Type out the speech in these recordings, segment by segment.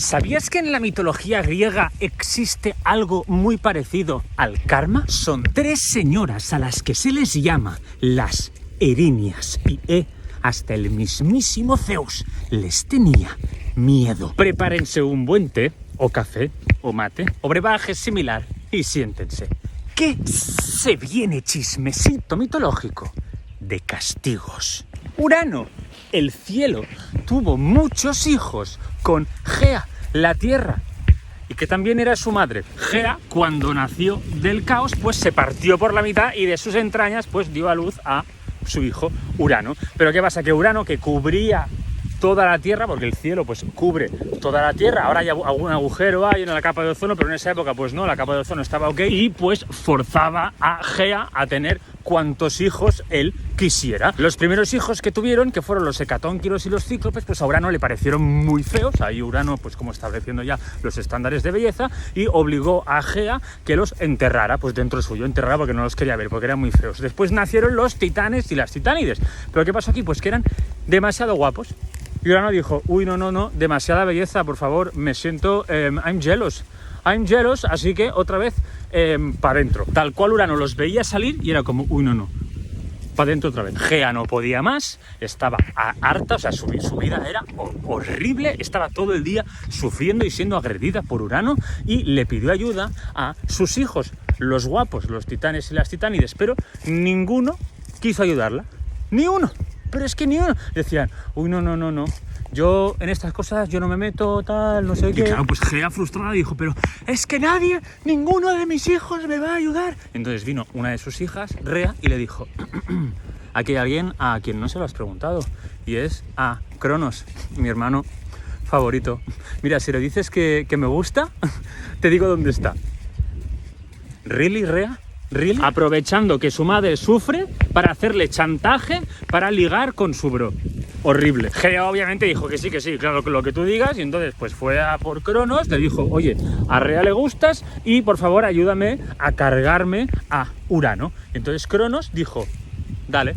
¿Sabías que en la mitología griega existe algo muy parecido al karma? Son 3 señoras a las que se les llama las Erinias y hasta el mismísimo Zeus les tenía miedo. Prepárense un buen té o café o mate o brebaje similar y siéntense. ¿Qué se viene chismecito mitológico de castigos? Urano, el cielo, tuvo muchos hijos con Gea, la tierra, y que también era su madre. Gea, cuando nació del caos, pues se partió por la mitad y de sus entrañas pues dio a luz a su hijo Urano. Pero ¿qué pasa? Que Urano, que cubría toda la Tierra, porque el cielo pues cubre toda la Tierra, ahora hay algún agujero en la capa de ozono, pero en esa época pues no, la capa de ozono estaba ok, y pues forzaba a Gea a tener cuantos hijos él quisiera. Los primeros hijos que tuvieron, que fueron los hecatónquiros y los cíclopes, pues a Urano le parecieron muy feos. Ahí Urano pues como estableciendo ya los estándares de belleza y obligó a Gea que los enterrara pues dentro suyo, enterrara porque no los quería ver, porque eran muy feos. Después nacieron los titanes y las titánides. Pero ¿qué pasó aquí? Pues que eran demasiado guapos. Y Urano dijo, uy, no, demasiada belleza, por favor, me siento, I'm jealous, así que otra vez para adentro. Tal cual Urano los veía salir y era como, uy, no, para adentro otra vez. Gea no podía más, estaba harta, o sea, su vida era horrible, estaba todo el día sufriendo y siendo agredida por Urano y le pidió ayuda a sus hijos, los guapos, los titanes y las titánides, pero ninguno quiso ayudarla, ni uno. Pero es que ni uno. Decían, uy, no, yo en estas cosas yo no me meto, tal, no sé qué. Y claro, pues Gea frustrada dijo, pero es que ninguno de mis hijos me va a ayudar. Entonces vino una de sus hijas, Rea, y le dijo, aquí hay alguien a quien no se lo has preguntado, y es a Cronos, mi hermano favorito. Mira, si le dices que me gusta, te digo dónde está. ¿Really, Rea? ¿Really? Aprovechando que su madre sufre para hacerle chantaje para ligar con su bro. Horrible. Gea obviamente dijo que sí, claro, lo que tú digas, y entonces pues fue a por Cronos, le dijo, oye, a Rea le gustas y por favor ayúdame a cargarme a Urano. Entonces Cronos dijo, dale,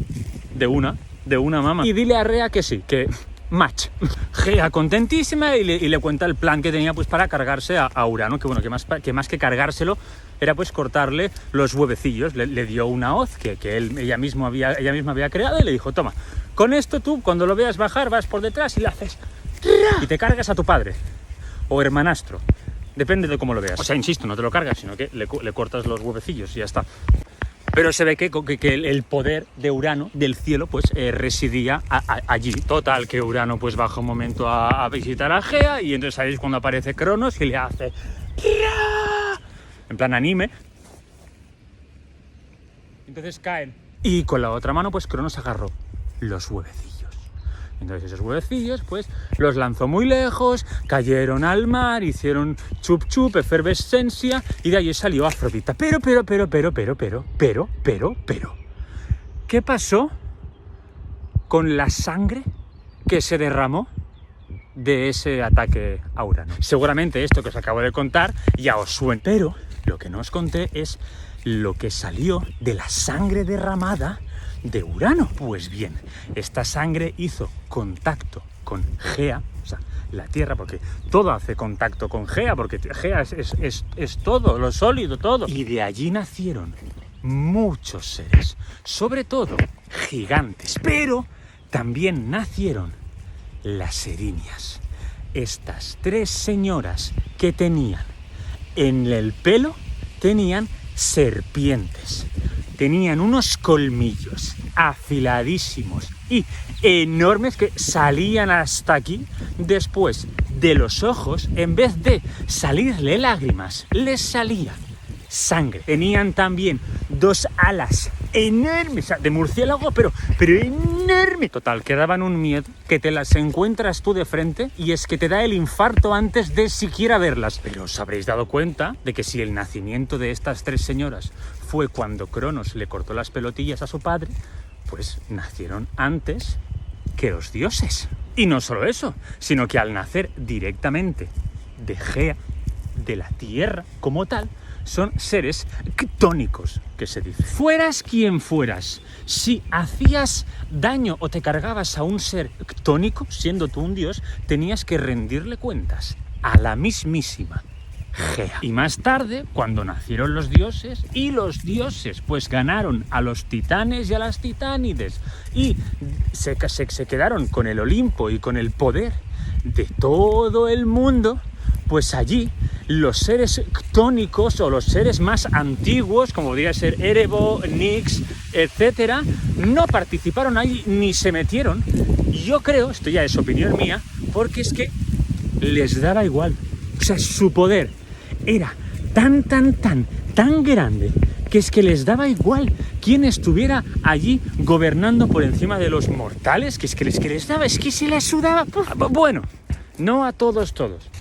de una mamá. Y dile a Rea que sí, que match. Gea contentísima y le cuenta el plan que tenía pues para cargarse a Urano, que bueno, que más que cargárselo era pues cortarle los huevecillos. Le dio una hoz que ella misma había creado y le dijo, toma, con esto tú cuando lo veas bajar vas por detrás y le haces y te cargas a tu padre o hermanastro, depende de cómo lo veas. O sea, insisto, no te lo cargas, sino que le cortas los huevecillos y ya está. Pero se ve que el poder de Urano, del cielo, pues residía allí. Total, que Urano pues baja un momento a visitar a Gea y entonces ahí es cuando aparece Cronos y le hace en plan anime. Entonces caen. Y con la otra mano pues Cronos agarró los huevecillos. Entonces esos huevecillos pues los lanzó muy lejos, cayeron al mar, hicieron chup chup, efervescencia y de ahí salió Afrodita. Pero, ¿qué pasó con la sangre que se derramó de ese ataque a Urano? Seguramente esto que os acabo de contar ya os suena, pero lo que no os conté es lo que salió de la sangre derramada de Urano. Pues bien, esta sangre hizo contacto con Gea, o sea, la Tierra, porque todo hace contacto con Gea, porque Gea es todo, lo sólido, todo. Y de allí nacieron muchos seres, sobre todo gigantes, pero también nacieron las Erinias, estas 3 señoras que tenían en el pelo, tenían serpientes. Tenían unos colmillos afiladísimos y enormes que salían hasta aquí. Después de los ojos, en vez de salirle lágrimas, les salía sangre. Tenían también 2 alas enormes, de murciélago, pero enorme. Total, que daban un miedo que te las encuentras tú de frente y es que te da el infarto antes de siquiera verlas. Pero os habréis dado cuenta de que si el nacimiento de estas 3 señoras fue cuando Cronos le cortó las pelotillas a su padre, pues nacieron antes que los dioses. Y no solo eso, sino que al nacer directamente de Gea, de la Tierra como tal, son seres ctónicos, que se dice. Fueras quien fueras, si hacías daño o te cargabas a un ser ctónico, siendo tú un dios, tenías que rendirle cuentas a la mismísima Gea. Y más tarde, cuando nacieron los dioses, y los dioses pues ganaron a los titanes y a las titánides, y se quedaron con el Olimpo y con el poder de todo el mundo, pues allí los seres ctónicos o los seres más antiguos, como podría ser Erebo, Nyx, etcétera, no participaron ahí ni se metieron. Yo creo, esto ya es opinión mía, porque es que les daba igual. O sea, su poder era tan grande que es que les daba igual quién estuviera allí gobernando por encima de los mortales, que es que les daba, es que se les sudaba. Bueno, no a todos.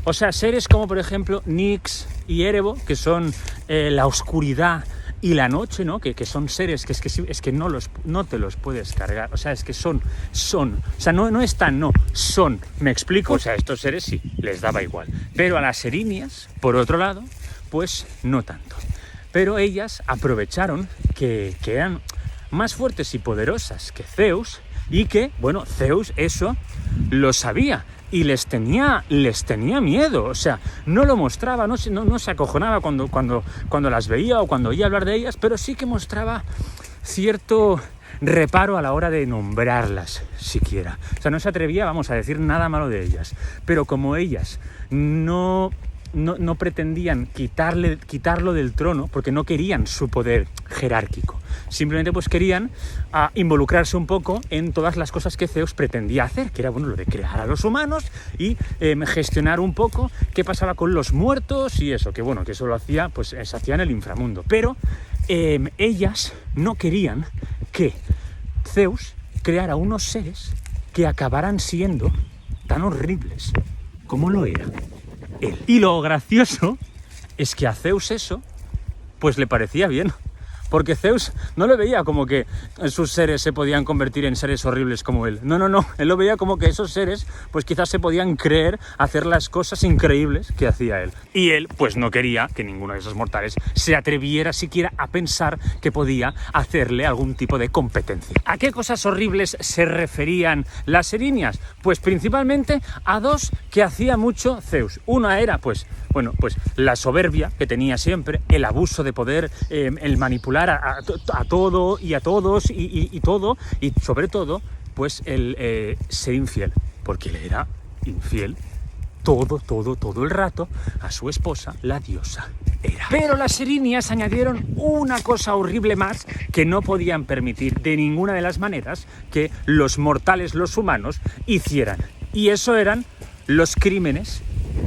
O sea, seres como por ejemplo Nyx y Erebo, que son la oscuridad y la noche, ¿no? Que son seres que es que no te los puedes cargar. O sea, es que son. O sea, no están, no, son. ¿Me explico? O sea, estos seres sí, les daba igual. Pero a las erinias, por otro lado, pues no tanto. Pero ellas aprovecharon que eran más fuertes y poderosas que Zeus, y que, bueno, Zeus eso lo sabía y les tenía miedo. O sea, no lo mostraba, no se acojonaba cuando las veía o cuando oía hablar de ellas, pero sí que mostraba cierto reparo a la hora de nombrarlas siquiera. O sea, no se atrevía, vamos, a decir nada malo de ellas. Pero como ellas no pretendían quitarlo del trono, porque no querían su poder jerárquico, simplemente pues querían involucrarse un poco en todas las cosas que Zeus pretendía hacer, que era, bueno, lo de crear a los humanos y gestionar un poco qué pasaba con los muertos y eso, que bueno, que eso lo hacía, pues se hacía en el inframundo. Pero ellas no querían que Zeus creara unos seres que acabaran siendo tan horribles como lo era él. Y lo gracioso es que a Zeus eso pues le parecía bien, porque Zeus no lo veía como que sus seres se podían convertir en seres horribles como él. No, él lo veía como que esos seres pues quizás se podían creer hacer las cosas increíbles que hacía él. Y él pues no quería que ninguno de esos mortales se atreviera siquiera a pensar que podía hacerle algún tipo de competencia. ¿A qué cosas horribles se referían las erinias? Pues principalmente a dos que hacía mucho Zeus. Una era pues la soberbia que tenía siempre, el abuso de poder, el manipular a todo y a todos y todo, y sobre todo pues el ser infiel, porque él era infiel todo el rato a su esposa, la diosa Hera. Pero las erinias añadieron una cosa horrible más que no podían permitir de ninguna de las maneras que los mortales, los humanos, hicieran, y eso eran los crímenes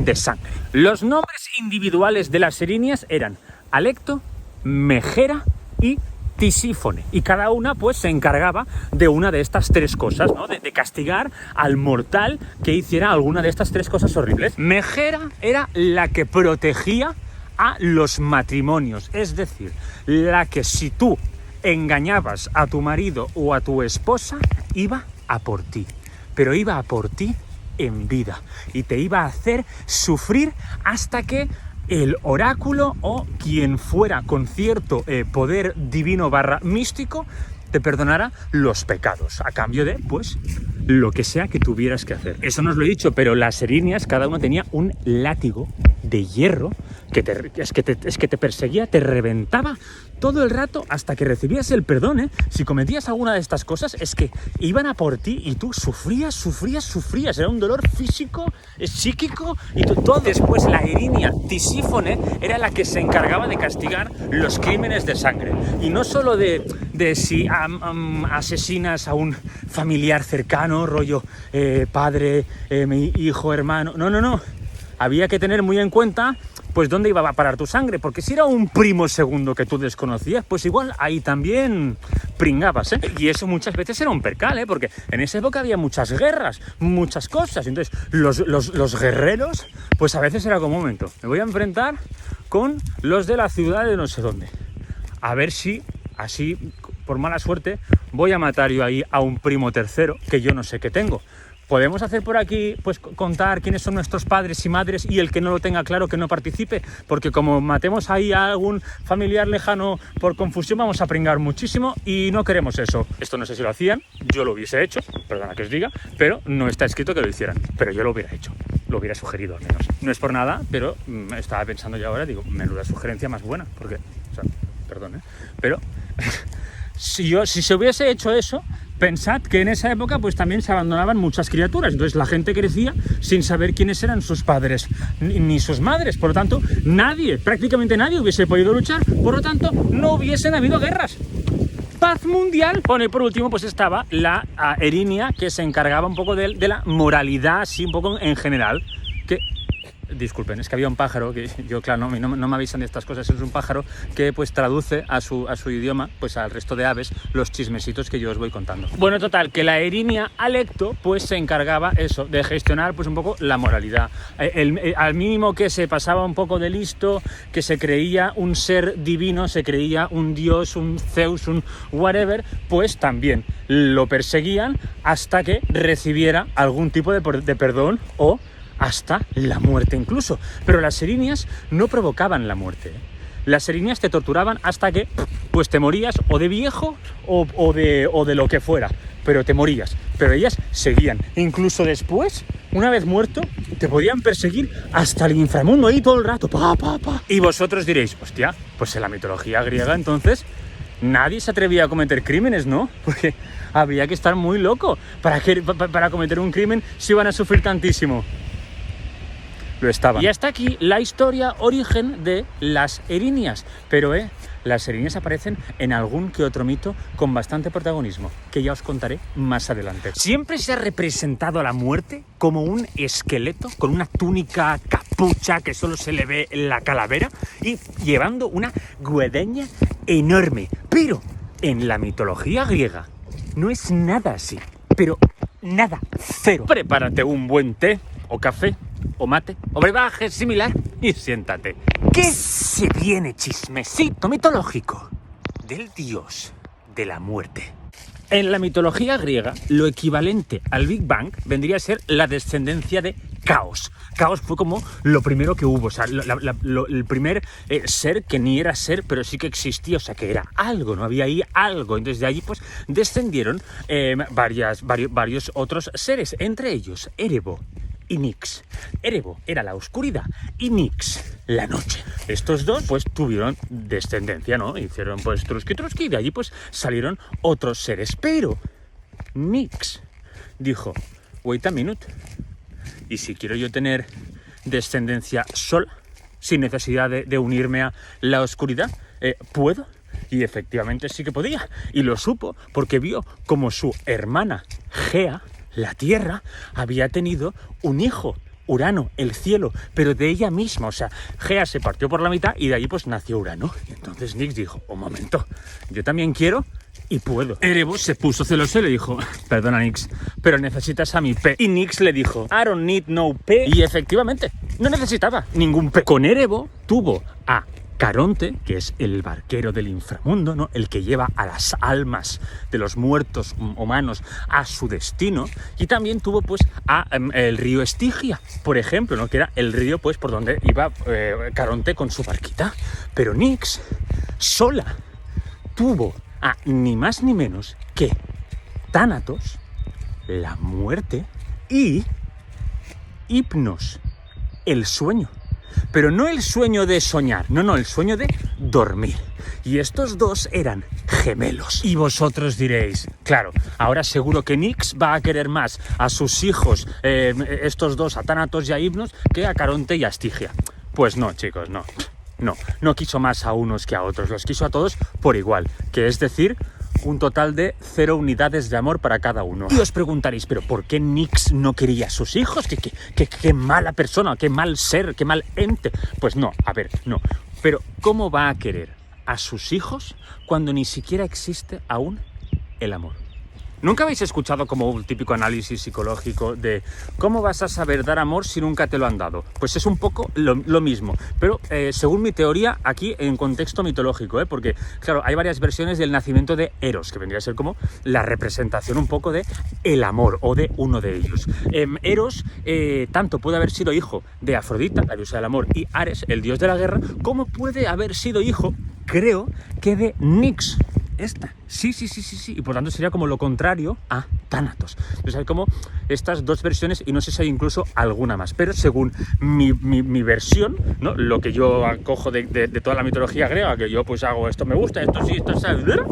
de sangre. Los nombres individuales de las erinias eran Alecto, Megera y Tisífone, y cada una pues se encargaba de una de estas tres cosas, ¿no? De castigar al mortal que hiciera alguna de estas tres cosas horribles. Megera era la que protegía a los matrimonios, es decir, la que si tú engañabas a tu marido o a tu esposa, iba a por ti, pero iba a por ti en vida, y te iba a hacer sufrir hasta que el oráculo o quien fuera con cierto poder divino / místico te perdonara los pecados, a cambio de, pues, lo que sea que tuvieras que hacer. Eso no os lo he dicho, pero las erinias, cada una tenía un látigo de hierro que te perseguía, te reventaba todo el rato hasta que recibías el perdón, ¿eh? Si cometías alguna de estas cosas, es que iban a por ti y tú sufrías. Era un dolor físico, psíquico y todo. Después la erinia Tisífone era la que se encargaba de castigar los crímenes de sangre. Y no solo de si asesinas a un familiar cercano, rollo padre, mi hijo, hermano. No. Había que tener muy en cuenta pues dónde iba a parar tu sangre, porque si era un primo segundo que tú desconocías, pues igual ahí también pringabas, ¿eh? Y eso muchas veces era un percal, ¿eh? Porque en esa época había muchas guerras, muchas cosas, entonces los guerreros, pues a veces era como, un momento, me voy a enfrentar con los de la ciudad de no sé dónde, a ver si así, por mala suerte, voy a matar yo ahí a un primo tercero que yo no sé qué tengo. Podemos hacer por aquí, pues contar quiénes son nuestros padres y madres, y el que no lo tenga claro que no participe, porque como matemos ahí a algún familiar lejano por confusión, vamos a pringar muchísimo y no queremos eso. Esto no sé si lo hacían, yo lo hubiese hecho, perdona que os diga, pero no está escrito que lo hicieran, pero yo lo hubiera hecho. lo hubiera sugerido al menos. No es por nada, pero estaba pensando yo ahora, digo, menuda sugerencia más buena, porque, o sea, perdón, pero si se hubiese hecho eso, pensad que en esa época pues también se abandonaban muchas criaturas, entonces la gente crecía sin saber quiénes eran sus padres ni sus madres, por lo tanto prácticamente nadie hubiese podido luchar, por lo tanto no hubiesen habido guerras. Paz mundial. Bueno, y por último pues estaba la Erinia, que se encargaba un poco de la moralidad, así un poco en general, que... Disculpen, es que había un pájaro que yo, claro, no me avisan de estas cosas. Es un pájaro que pues traduce a su idioma, pues al resto de aves, los chismecitos que yo os voy contando. Bueno, total, que la Erinia Alecto pues se encargaba eso, de gestionar pues un poco la moralidad. Al mínimo que se pasaba un poco de listo, que se creía un ser divino, se creía un dios, un Zeus, un whatever, pues también lo perseguían hasta que recibiera algún tipo de perdón o hasta la muerte incluso. Pero las erinias no provocaban la muerte. Las erinias te torturaban hasta que pues te morías o de viejo o de lo que fuera, pero te morías. Pero ellas seguían. Incluso después, una vez muerto, te podían perseguir hasta el inframundo ahí todo el rato. Y vosotros diréis, hostia, pues en la mitología griega entonces nadie se atrevía a cometer crímenes, ¿no? Porque habría que estar muy loco para cometer un crimen si van a sufrir tantísimo. Lo estaban. Y hasta aquí la historia origen de las erinias. Pero las erinias aparecen en algún que otro mito con bastante protagonismo, que ya os contaré más adelante. Siempre se ha representado a la muerte como un esqueleto con una túnica capucha que solo se le ve en la calavera y llevando una guadaña enorme. Pero en la mitología griega no es nada así. Pero nada, cero. Prepárate un buen té o café o mate o brebaje similar y siéntate. ¿Qué se viene chismecito mitológico del dios de la muerte? En la mitología griega, lo equivalente al Big Bang vendría a ser la descendencia de Caos. Caos fue como lo primero que hubo, o sea, el primer ser que ni era ser, pero sí que existía, o sea, que era algo, no había ahí algo. Entonces de allí pues descendieron varios otros seres, entre ellos Erebo y Nix. Erebo era la oscuridad y Nix la noche. Estos dos pues tuvieron descendencia, ¿no? Hicieron pues truski y de allí pues salieron otros seres. Pero Nix dijo, wait a minute, y si quiero yo tener descendencia sola, sin necesidad de unirme a la oscuridad, ¿puedo? Y efectivamente sí que podía. Y lo supo porque vio como su hermana Gea, la Tierra, había tenido un hijo, Urano, el cielo, pero de ella misma. O sea, Gea se partió por la mitad y de ahí pues nació Urano. Y entonces Nix dijo, un momento, yo también quiero y puedo. Erebo se puso celoso y le dijo, perdona Nix, pero necesitas a mi P. Y Nix le dijo, I don't need no P. Y efectivamente, no necesitaba ningún P. Con Erebo tuvo a Caronte, que es el barquero del inframundo, ¿no? El que lleva a las almas de los muertos humanos a su destino, y también tuvo pues el río Estigia, por ejemplo, ¿no? Que era el río pues por donde iba Caronte con su barquita. Pero Nix sola tuvo a ni más ni menos que Tánatos, la muerte, y Hipnos, el sueño. Pero no el sueño de soñar, no, el sueño de dormir. Y estos dos eran gemelos. Y vosotros diréis, claro, ahora seguro que Nix va a querer más a sus hijos, estos dos, a Tánatos y a Hipnos, que a Caronte y a Estigia. Pues no, chicos, no quiso más a unos que a otros, los quiso a todos por igual, que es decir, un total de 0 unidades de amor para cada uno. Y os preguntaréis, ¿pero por qué Nix no quería a sus hijos? ¿Qué mala persona, qué mal ser, qué mal ente? Pues no, a ver, no. Pero ¿cómo va a querer a sus hijos cuando ni siquiera existe aún el amor? ¿Nunca habéis escuchado como un típico análisis psicológico de cómo vas a saber dar amor si nunca te lo han dado? Pues es un poco lo mismo, pero según mi teoría, aquí en contexto mitológico, porque claro, hay varias versiones del nacimiento de Eros, que vendría a ser como la representación un poco de el amor, o de uno de ellos. Eros tanto puede haber sido hijo de Afrodita, la diosa del amor, y Ares, el dios de la guerra, como puede haber sido hijo, creo, que de Nix, esta Sí. Y por tanto sería como lo contrario a Thanatos. Entonces hay como estas dos versiones y no sé si hay incluso alguna más. Pero según mi versión, ¿no? Lo que yo acojo de toda la mitología griega, que yo pues hago esto me gusta, esto sí, esto es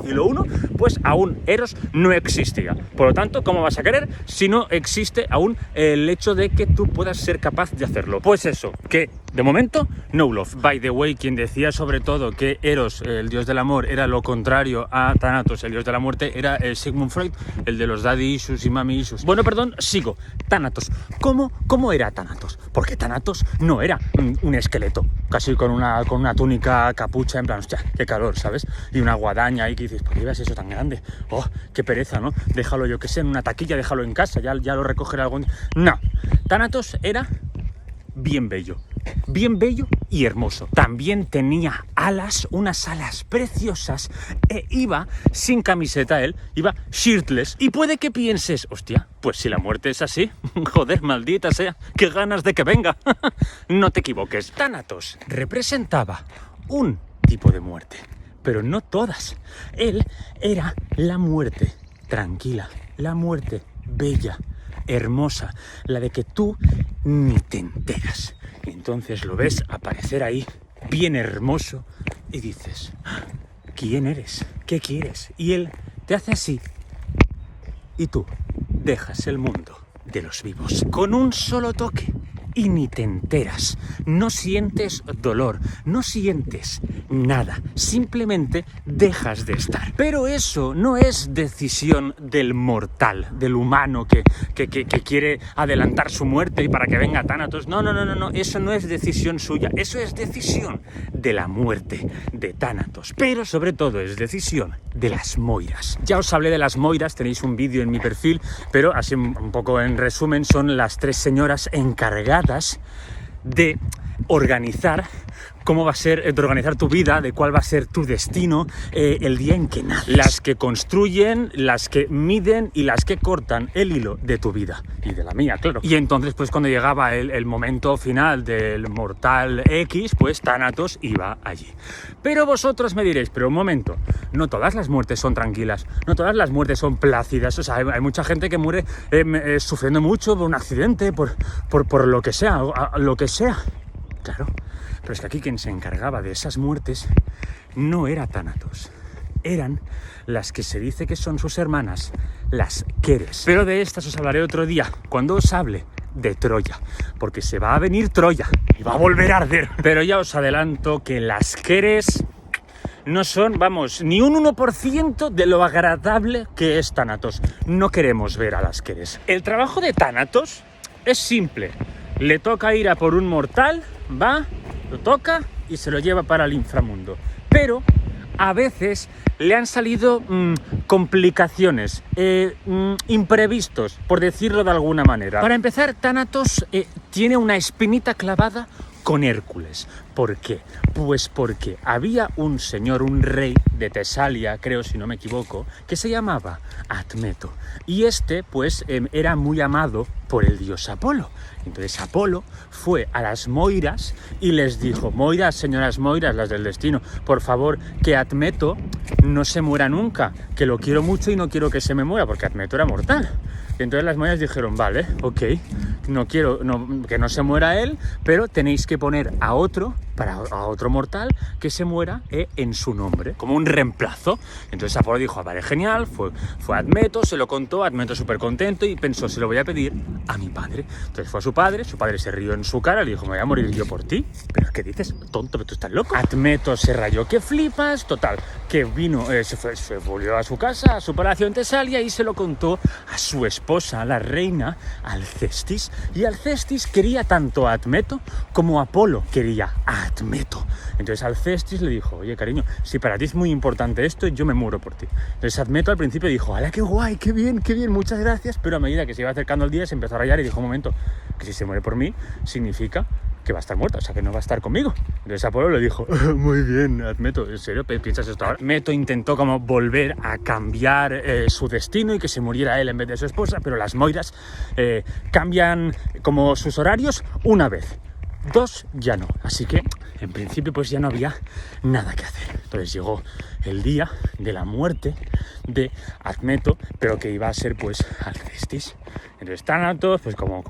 y lo uno, pues aún Eros no existía. Por lo tanto, ¿cómo vas a querer si no existe aún el hecho de que tú puedas ser capaz de hacerlo? Pues eso, que de momento, no love. By the way, quien decía sobre todo que Eros, el dios del amor, era lo contrario a Thanatos, el dios de la muerte, era Sigmund Freud, el de los daddy issues y mami issues. Bueno, perdón, sigo. Thanatos. ¿Cómo era Thanatos? Porque Thanatos no era un esqueleto, casi con una túnica capucha, en plan, hostia, qué calor, ¿sabes? Y una guadaña y que dices, ¿por qué ibas eso tan grande? Oh, qué pereza, ¿no? Déjalo, yo que sé, en una taquilla, déjalo en casa, ya lo recogeré algún día. No, Thanatos era bien bello y hermoso. También tenía alas, unas alas preciosas, e iba sin camiseta él, iba shirtless. Y puede que pienses, hostia, pues si la muerte es así, joder, maldita sea, qué ganas de que venga. No te equivoques. Thanatos representaba un tipo de muerte, pero no todas. Él era la muerte tranquila, la muerte bella, hermosa, la de que tú ni te enteras. Y entonces lo ves aparecer ahí, bien hermoso, y dices, ¿quién eres? ¿Qué quieres? Y él te hace así, y tú dejas el mundo de los vivos con un solo toque. Y ni te enteras, no sientes dolor, no sientes nada, simplemente dejas de estar. Pero eso no es decisión del mortal, del humano que quiere adelantar su muerte y para que venga Thanatos. No, eso no es decisión suya, eso es decisión de la muerte de Thanatos. Pero sobre todo es decisión de las Moiras. Ya os hablé de las Moiras, tenéis un vídeo en mi perfil, pero así un poco en resumen son las tres señoras encargadas de organizar cómo va a ser, de organizar tu vida, de cuál va a ser tu destino el día en que naces. Las que construyen, las que miden y las que cortan el hilo de tu vida. Y de la mía, claro. Y entonces, pues cuando llegaba el momento final del mortal X, pues Thanatos iba allí. Pero vosotros me diréis, pero un momento, no todas las muertes son tranquilas, no todas las muertes son plácidas. O sea, hay mucha gente que muere sufriendo mucho por un accidente, por lo que sea, lo que sea. Claro, pero es que aquí quien se encargaba de esas muertes no era Thanatos, eran las que se dice que son sus hermanas, las Keres. Pero de estas os hablaré otro día, cuando os hable de Troya, porque se va a venir Troya y va a volver a arder. Pero ya os adelanto que las Keres no son, vamos, ni un 1% de lo agradable que es Thanatos. No queremos ver a las Keres. El trabajo de Thanatos es simple. Le toca ir a por un mortal, va, lo toca y se lo lleva para el inframundo. Pero a veces le han salido complicaciones, imprevistos, por decirlo de alguna manera. Para empezar, Thanatos tiene una espinita clavada con Hércules. ¿Por qué? Pues porque había un señor, un rey de Tesalia, creo si no me equivoco, que se llamaba Admeto. Y este, pues, era muy amado por el dios Apolo. Entonces Apolo fue a las Moiras y les dijo, Moiras, señoras Moiras, las del destino, por favor, que Admeto no se muera nunca, que lo quiero mucho y no quiero que se me muera, porque Admeto era mortal. Y entonces las Moiras dijeron, vale, ok, no quiero que no se muera él, pero tenéis que poner a otro mortal que se muera en su nombre, como un reemplazo. Entonces Apolo dijo, vale, genial, fue a Admeto, se lo contó, Admeto súper contento y pensó, se lo voy a pedir a mi padre. Entonces fue a su padre se rió en su cara, le dijo, me voy a morir yo por ti. ¿Pero qué dices? Tonto, pero tú estás loco. Admeto se rayó, que flipas, total, que vino, se volvió a su casa, a su palacio en Tesalia y se lo contó a su esposa, la reina Alcestis. Y Alcestis quería tanto a Admeto como Apolo quería a Admeto. Entonces Alcestis le dijo, oye cariño, si para ti es muy importante esto, yo me muero por ti. Entonces Admeto al principio dijo, ¡hala, qué guay, qué bien, muchas gracias! Pero a medida que se iba acercando el día se empezó a rayar y dijo, un momento, que si se muere por mí significa que va a estar muerta, o sea que no va a estar conmigo. Entonces Apolo le dijo, muy bien, Admeto, ¿en serio piensas esto ahora? Admeto intentó como volver a cambiar su destino y que se muriera él en vez de su esposa, pero las Moiras cambian como sus horarios una vez. 2 ya no. Así que, en principio, pues ya no había nada que hacer. Entonces llegó el día de la muerte de Admeto, pero que iba a ser, pues, Alcestis. Entonces Tánatos, pues como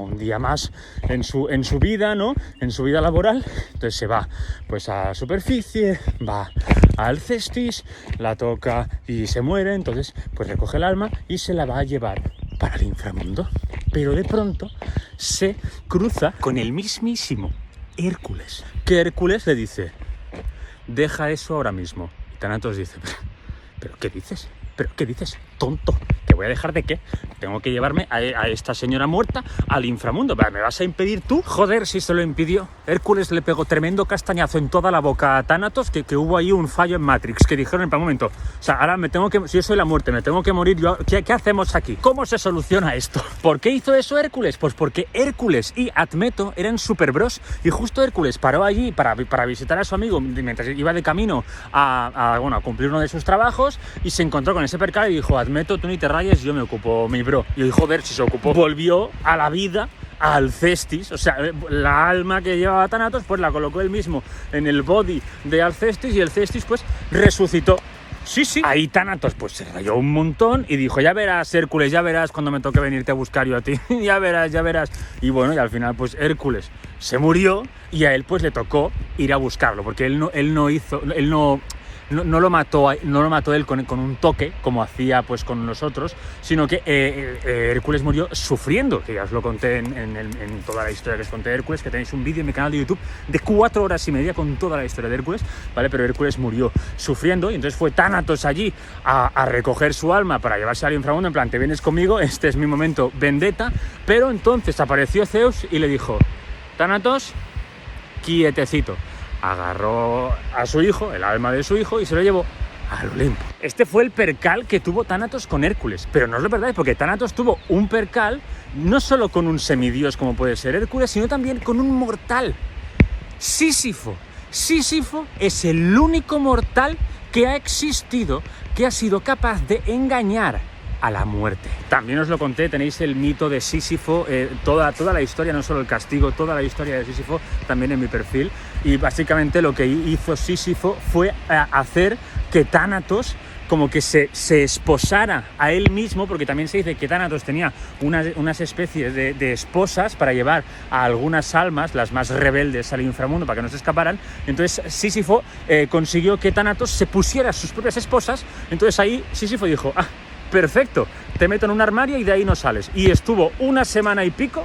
un día más en su vida, ¿no? En su vida laboral. Entonces se va, pues, a superficie, va a Alcestis, la toca y se muere. Entonces, pues recoge el alma y se la va a llevar para el inframundo. Pero de pronto se cruza con el mismísimo Hércules. Que Hércules le dice: deja eso ahora mismo. Y Tánatos dice: ¿pero qué dices? ¿Pero qué dices? Tonto. ¿Te voy a dejar de qué? Tengo que llevarme a esta señora muerta al inframundo. ¿Me vas a impedir tú? Joder, si se lo impidió. Hércules le pegó tremendo castañazo en toda la boca a Tánatos, que hubo ahí un fallo en Matrix, que dijeron en un momento, o sea, ahora si yo soy la muerte, me tengo que morir yo. ¿Qué hacemos aquí? ¿Cómo se soluciona esto? ¿Por qué hizo eso Hércules? Pues porque Hércules y Admeto eran super bros, y justo Hércules paró allí para visitar a su amigo mientras iba de camino a cumplir uno de sus trabajos, y se encontró con ese percal y dijo: Admeto, tú ni te rayes, yo me ocupo, mi bro. Y joder, si se ocupó, volvió a la vida a Alcestis, o sea, la alma que llevaba Tánatos, pues la colocó él mismo en el body de Alcestis, y Alcestis pues resucitó. Sí, ahí Tánatos pues se rayó un montón y dijo: ya verás, Hércules, ya verás cuando me toque venirte a buscar yo a ti, ya verás. Y bueno, y al final pues Hércules se murió y a él pues le tocó ir a buscarlo, porque él no lo mató él con un toque, como hacía pues con nosotros, sino que Hércules murió sufriendo, que ya os lo conté en toda la historia que os conté de Hércules, que tenéis un vídeo en mi canal de YouTube de 4 horas y media con toda la historia de Hércules, ¿vale? Pero Hércules murió sufriendo, y entonces fue Tánatos allí a recoger su alma para llevarse al inframundo, en plan: te vienes conmigo, este es mi momento vendetta. Pero entonces apareció Zeus y le dijo: Tánatos, quietecito. Agarró a su hijo, el alma de su hijo, y se lo llevó al Olimpo. Este fue el percal que tuvo Tánatos con Hércules, pero no es verdad, porque Tánatos tuvo un percal no solo con un semidios como puede ser Hércules, sino también con un mortal, Sísifo. Sísifo es el único mortal que ha existido que ha sido capaz de engañar a la muerte. También os lo conté, tenéis el mito de Sísifo, toda la historia, no solo el castigo, toda la historia de Sísifo también en mi perfil. Y básicamente lo que hizo Sísifo fue hacer que Tánatos como que se esposara a él mismo, porque también se dice que Tánatos tenía unas especies de esposas para llevar a algunas almas, las más rebeldes, al inframundo para que no se escaparan. Entonces Sísifo consiguió que Tánatos se pusiera sus propias esposas. Entonces ahí Sísifo dijo: perfecto, te meto en un armario y de ahí no sales. Y estuvo 1 semana y pico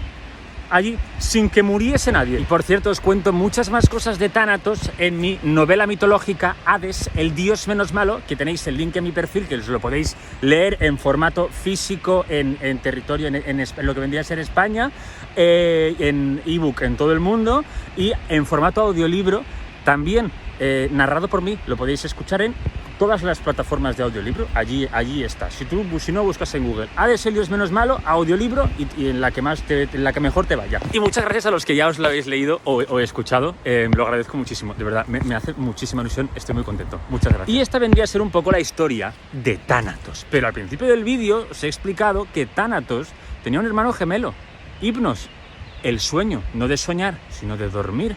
allí sin que muriese nadie. Y por cierto, os cuento muchas más cosas de Tánatos en mi novela mitológica Hades, el dios menos malo, que tenéis el link en mi perfil, que os lo podéis leer en formato físico en territorio, en lo que vendría a ser España, en ebook en todo el mundo, y en formato audiolibro también, narrado por mí. Lo podéis escuchar en todas las plataformas de audiolibro, allí está. Si no, buscas en Google Hades, el dios menos malo, audiolibro, y en la que mejor te vaya. Y muchas gracias a los que ya os lo habéis leído o escuchado, lo agradezco muchísimo, de verdad, me hace muchísima ilusión, estoy muy contento, muchas gracias. Y esta vendría a ser un poco la historia de Tánatos, pero al principio del vídeo os he explicado que Tánatos tenía un hermano gemelo, Hipnos, el sueño, no de soñar, sino de dormir.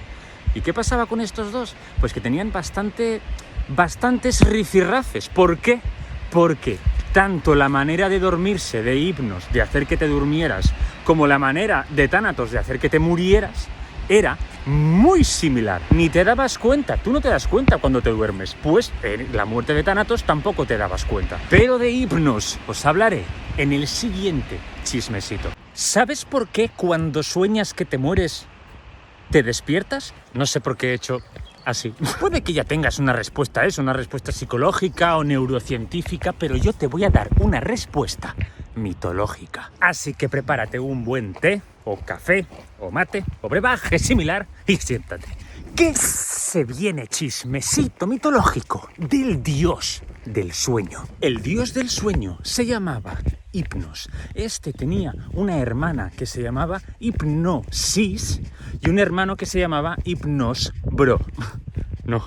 ¿Y qué pasaba con estos dos? Pues que tenían bastantes rifirrafes. ¿Por qué? Porque tanto la manera de dormirse de Hipnos, de hacer que te durmieras, como la manera de Tánatos de hacer que te murieras, era muy similar. Ni te dabas cuenta, tú no te das cuenta cuando te duermes. Pues la muerte de Tánatos tampoco te dabas cuenta. Pero de Hipnos os hablaré en el siguiente chismecito. ¿Sabes por qué cuando sueñas que te mueres te despiertas? No sé por qué he hecho así. Puede que ya tengas una respuesta a eso, una respuesta psicológica o neurocientífica, pero yo te voy a dar una respuesta mitológica. Así que prepárate un buen té, o café, o mate, o brebaje similar y siéntate. ¿Qué se viene? Chismecito mitológico del dios del sueño. El dios del sueño se llamaba Hipnos. Este tenía una hermana que se llamaba Hipnosis y un hermano que se llamaba Hipnosbro. No,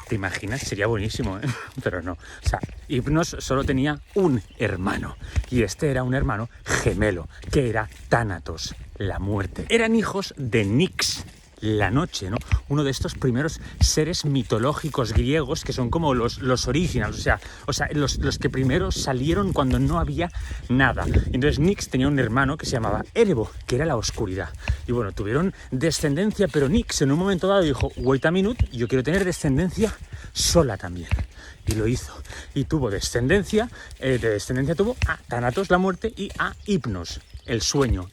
¿te imaginas? Sería buenísimo, ¿eh? Pero no. O sea, Hipnos solo tenía un hermano, y este era un hermano gemelo, que era Tánatos, la muerte. Eran hijos de Nix la noche, ¿no? Uno de estos primeros seres mitológicos griegos que son como los originals, o sea los que primero salieron cuando no había nada. Entonces Nyx tenía un hermano que se llamaba Erebo, que era la oscuridad. Y bueno, tuvieron descendencia, pero Nyx en un momento dado dijo, wait a minute, yo quiero tener descendencia sola también. Y lo hizo. Y tuvo descendencia, de descendencia tuvo a Thanatos, la muerte, y a Hypnos, el sueño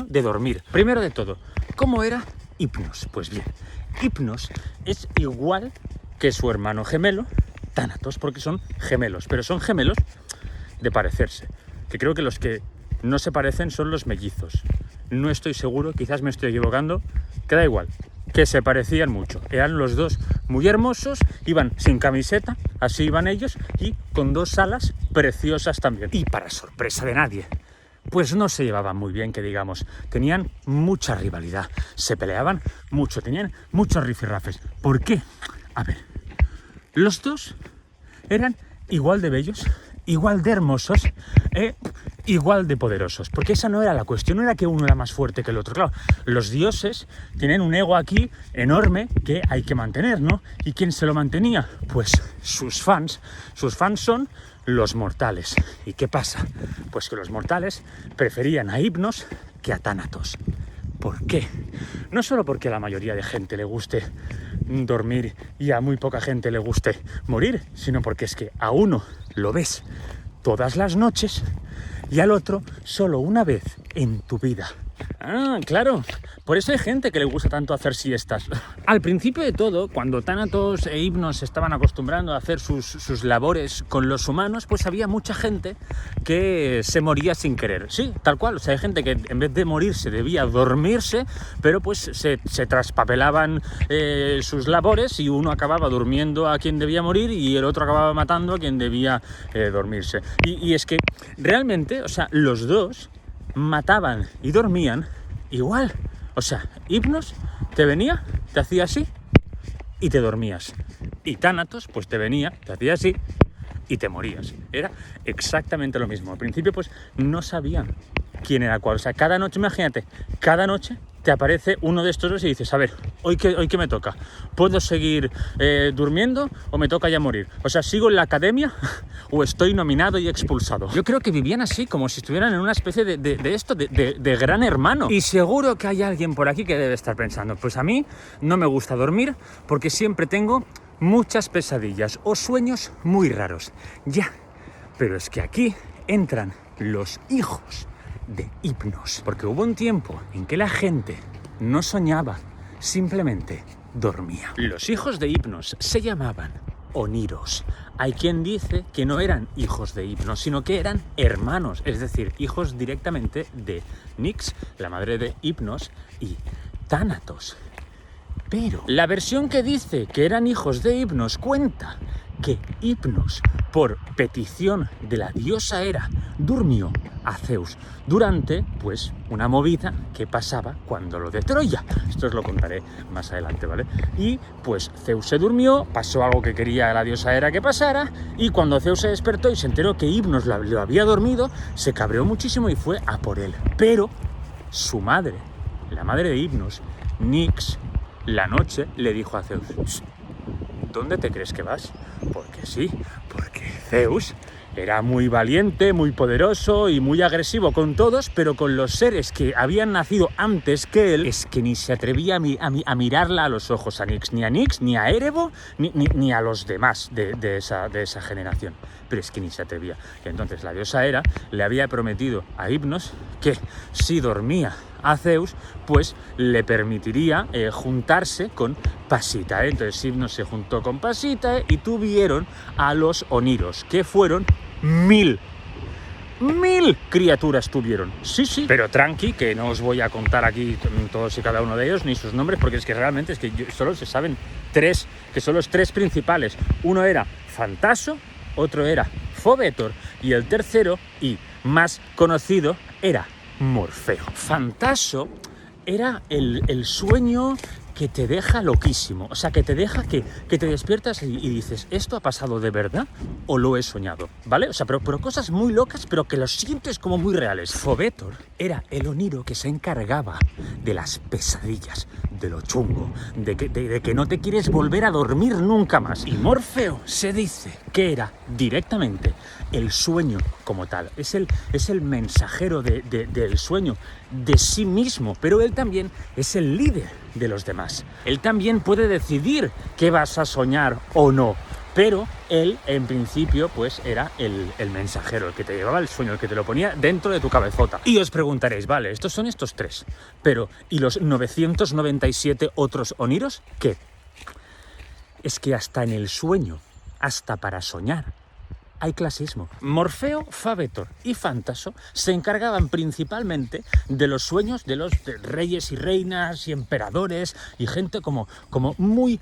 de dormir. Primero de todo, ¿cómo era Hypnos? Pues bien, Hypnos es igual que su hermano gemelo, Thanatos, porque son gemelos, pero son gemelos de parecerse. Que creo que los que no se parecen son los mellizos. No estoy seguro, quizás me estoy equivocando, que da igual, que se parecían mucho. Eran los dos muy hermosos, iban sin camiseta, así iban ellos, y con dos alas preciosas también. Y para sorpresa de nadie, pues no se llevaban muy bien, que digamos. Tenían mucha rivalidad, se peleaban mucho, tenían muchos rifirrafes. ¿Por qué? A ver, los dos eran igual de bellos, igual de hermosos, igual de poderosos, porque esa no era la cuestión, no era que uno era más fuerte que el otro. Claro, los dioses tienen un ego aquí enorme que hay que mantener, ¿no? ¿Y quién se lo mantenía? Pues sus fans son los mortales. ¿Y qué pasa? Pues que los mortales preferían a Hypnos que a Thanatos. ¿Por qué? No solo porque a la mayoría de gente le guste dormir y a muy poca gente le guste morir, sino porque es que a uno lo ves todas las noches y al otro solo una vez en tu vida. Ah, claro, por eso hay gente que le gusta tanto hacer siestas. Al principio de todo, cuando Thanatos e Hypnos se estaban acostumbrando a hacer sus labores con los humanos, pues había mucha gente que se moría sin querer. Sí, tal cual, o sea, hay gente que en vez de morirse debía dormirse, pero pues se traspapelaban sus labores y uno acababa durmiendo a quien debía morir y el otro acababa matando a quien debía dormirse. Y es que realmente, o sea, los dos mataban y dormían igual. O sea, Hypnos te venía, te hacía así y te dormías. Y Thanatos pues te venía, te hacía así y te morías. Era exactamente lo mismo. Al principio pues no sabían quién era cuál. O sea, cada noche, imagínate, cada noche te aparece uno de estos dos y dices, a ver, ¿hoy qué me toca? ¿Puedo seguir durmiendo o me toca ya morir? O sea, ¿sigo en la academia o estoy nominado y expulsado? Yo creo que vivían así, como si estuvieran en una especie de gran hermano. Y seguro que hay alguien por aquí que debe estar pensando, pues a mí no me gusta dormir porque siempre tengo muchas pesadillas o sueños muy raros. Ya, pero es que aquí entran los hijos de Hypnos, porque hubo un tiempo en que la gente no soñaba, simplemente dormía. Los hijos de Hypnos se llamaban Oniros. Hay quien dice que no eran hijos de Hypnos, sino que eran hermanos, es decir, hijos directamente de Nyx, la madre de Hypnos, y Thanatos. Pero la versión que dice que eran hijos de Hypnos cuenta que Hypnos, por petición de la diosa Hera, durmió a Zeus durante, pues, una movida que pasaba cuando lo de Troya. Esto os lo contaré más adelante, ¿vale? Y, pues, Zeus se durmió, pasó algo que quería la diosa Hera que pasara, y cuando Zeus se despertó y se enteró que Hypnos lo había dormido, se cabreó muchísimo y fue a por él. Pero su madre, la madre de Hypnos, Nyx, la noche le dijo a Zeus, ¿dónde te crees que vas? Porque sí, porque Zeus era muy valiente, muy poderoso y muy agresivo con todos, pero con los seres que habían nacido antes que él, es que ni se atrevía a mirarla a los ojos a Nyx, ni a Erebo, ni a los demás de esa generación. Pero es que ni se atrevía. Y entonces la diosa Hera le había prometido a Hypnos que si dormía a Zeus, pues le permitiría juntarse con Pasítae. Entonces Hypnos se juntó con Pasítae y tuvieron a los Oniros, que fueron 1000 criaturas tuvieron. Sí, pero tranqui, que no os voy a contar aquí todos y cada uno de ellos, ni sus nombres, porque es que realmente solo se saben 3, que son los 3 principales. Uno era Fantaso, otro era Fobetor y el tercero y más conocido era Morfeo. Fantaso era el sueño que te deja loquísimo, o sea, que te deja que te despiertas y dices, ¿esto ha pasado de verdad o lo he soñado? ¿Vale? O sea, pero cosas muy locas, pero que lo sientes como muy reales. Fobetor era el Oniro que se encargaba de las pesadillas, de lo chungo, de que no te quieres volver a dormir nunca más. Y Morfeo se dice que era directamente el sueño como tal, es el mensajero del sueño de sí mismo, pero él también es el líder de los demás. Él también puede decidir qué vas a soñar o no, pero él, en principio, pues era el mensajero, el que te llevaba el sueño, el que te lo ponía dentro de tu cabezota. Y os preguntaréis, vale, estos son estos 3, pero ¿y los 997 otros oniros? ¿Qué? Es que hasta en el sueño, hasta para soñar, hay clasismo. Morfeo, Fabetor y Fantaso se encargaban principalmente de los sueños de los reyes y reinas y emperadores y gente como muy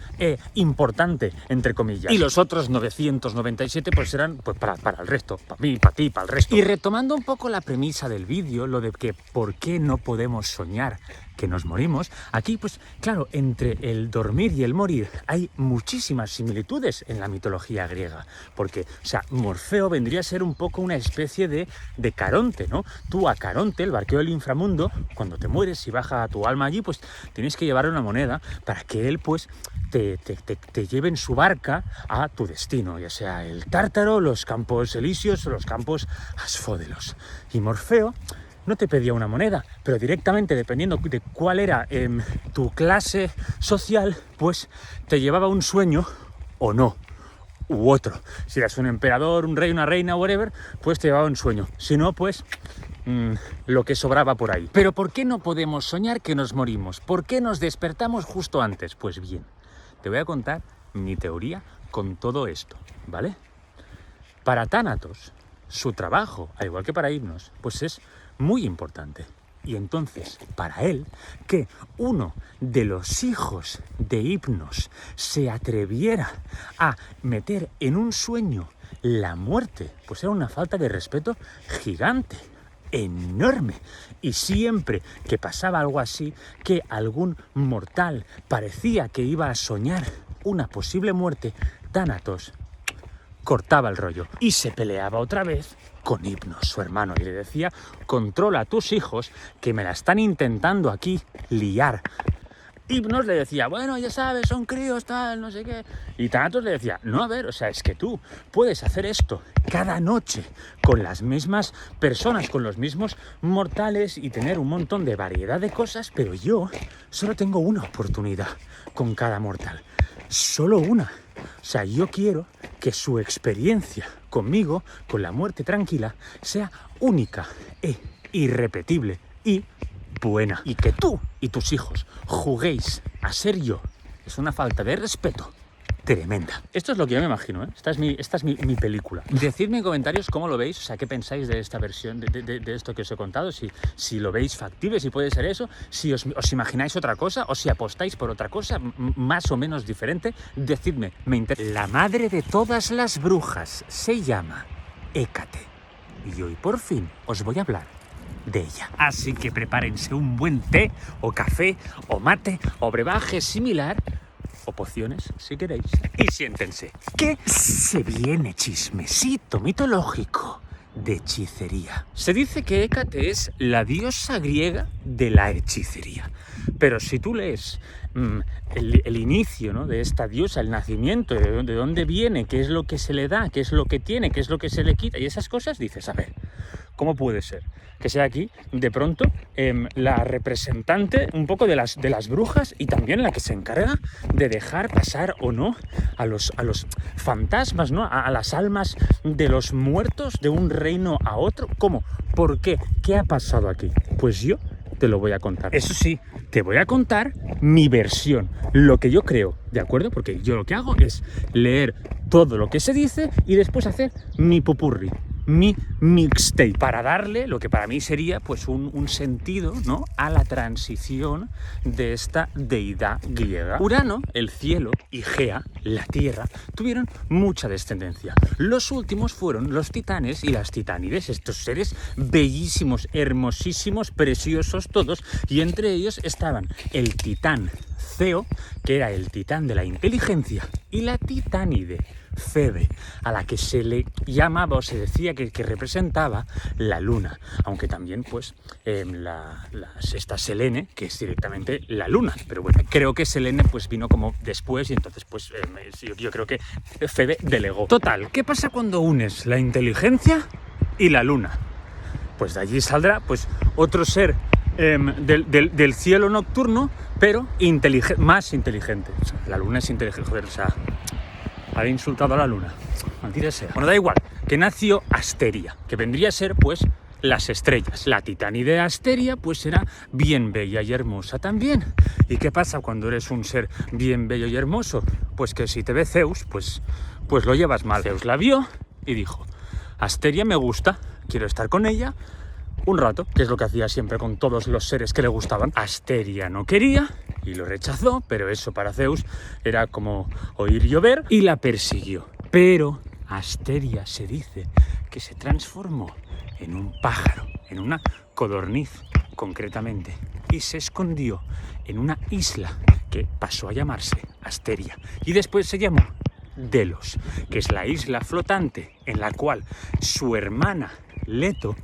importante, entre comillas. Y los otros 997 pues eran pues para el resto, para mí, para ti, para el resto. Y retomando un poco la premisa del vídeo, lo de que por qué no podemos soñar que nos morimos, aquí pues claro, entre el dormir y el morir hay muchísimas similitudes en la mitología griega, porque, o sea, Morfeo vendría a ser un poco una especie de Caronte, ¿no? Tú a Caronte, el barquero del inframundo, cuando te mueres y baja tu alma allí, pues tienes que llevar una moneda para que él pues te lleve en su barca a tu destino, ya sea el Tártaro, los campos elíseos o los campos asfódelos. Y Morfeo no te pedía una moneda, pero directamente, dependiendo de cuál era tu clase social, pues te llevaba un sueño o no, u otro. Si eras un emperador, un rey, una reina, whatever, pues te llevaba un sueño. Si no, pues lo que sobraba por ahí. Pero ¿por qué no podemos soñar que nos morimos? ¿Por qué nos despertamos justo antes? Pues bien, te voy a contar mi teoría con todo esto, ¿vale? Para Tánatos, su trabajo, al igual que para Hipnos, pues es muy importante. Y entonces, para él, que uno de los hijos de Hipnos se atreviera a meter en un sueño la muerte, pues era una falta de respeto gigante, enorme. Y siempre que pasaba algo así, que algún mortal parecía que iba a soñar una posible muerte, Tánatos cortaba el rollo y se peleaba otra vez con Hipnos, su hermano, y le decía: controla a tus hijos que me la están intentando aquí liar. Hipnos le decía: bueno, ya sabes, son críos, tal, no sé qué. Y Tánatos le decía: no, a ver, o sea, es que tú puedes hacer esto cada noche con las mismas personas, con los mismos mortales y tener un montón de variedad de cosas, pero yo solo tengo una oportunidad con cada mortal. Solo una. O sea, yo quiero que su experiencia conmigo, con la muerte tranquila, sea única e irrepetible y buena. Y que tú y tus hijos juguéis a ser yo es una falta de respeto tremenda. Esto es lo que yo me imagino, ¿eh? Esta es mi película. Decidme en comentarios cómo lo veis, o sea, qué pensáis de esta versión, de esto que os he contado, si lo veis factible, si puede ser eso, si os imagináis otra cosa, o si apostáis por otra cosa más o menos diferente, decidme, me interesa. La madre de todas las brujas se llama Hécate, y hoy por fin os voy a hablar de ella. Así que prepárense un buen té, o café, o mate, o brebaje similar, o pociones, si queréis, y siéntense, que se viene chismecito mitológico de hechicería. Se dice que Hécate es la diosa griega de la hechicería, pero si tú lees el inicio, ¿no?, de esta diosa, el nacimiento, de dónde viene, qué es lo que se le da, qué es lo que tiene, qué es lo que se le quita, y esas cosas, dices, a ver, ¿cómo puede ser que sea aquí, de pronto, la representante un poco de las brujas y también la que se encarga de dejar pasar o no a los fantasmas, ¿no?, a las almas de los muertos de un reino a otro? ¿Cómo? ¿Por qué? ¿Qué ha pasado aquí? Pues yo te lo voy a contar. Eso sí, te voy a contar mi versión, lo que yo creo, ¿de acuerdo? Porque yo lo que hago es leer todo lo que se dice y después hacer mi popurrí, mi mixtape, para darle lo que para mí sería pues un sentido, ¿no?, a la transición de esta deidad griega. Urano, el cielo, y Gea, la tierra, tuvieron mucha descendencia. Los últimos fueron los titanes y las titánides, estos seres bellísimos, hermosísimos, preciosos todos, y entre ellos estaban el titán Ceo, que era el titán de la inteligencia, y la titánide Febe, a la que se le llamaba o se decía que representaba la luna, aunque también pues está Selene, que es directamente la luna, pero bueno, creo que Selene pues vino como después y entonces pues yo creo que Febe delegó. Total, ¿qué pasa cuando unes la inteligencia y la luna? Pues de allí saldrá pues otro ser del cielo nocturno, pero más inteligente. O sea, la luna es inteligente, joder, o sea, haber insultado a la luna, maldita sea. Bueno, da igual, que nació Asteria, que vendría a ser pues las estrellas. La titánide Asteria pues era bien bella y hermosa también. ¿Y qué pasa cuando eres un ser bien bello y hermoso? Pues que si te ve Zeus, pues lo llevas mal. Zeus la vio y dijo: Asteria me gusta, quiero estar con ella un rato, que es lo que hacía siempre con todos los seres que le gustaban. Asteria no quería y lo rechazó, pero eso para Zeus era como oír llover y la persiguió. Pero Asteria se dice que se transformó en un pájaro, en una codorniz concretamente, y se escondió en una isla que pasó a llamarse Asteria y después se llamó Delos, que es la isla flotante en la cual su hermana Leto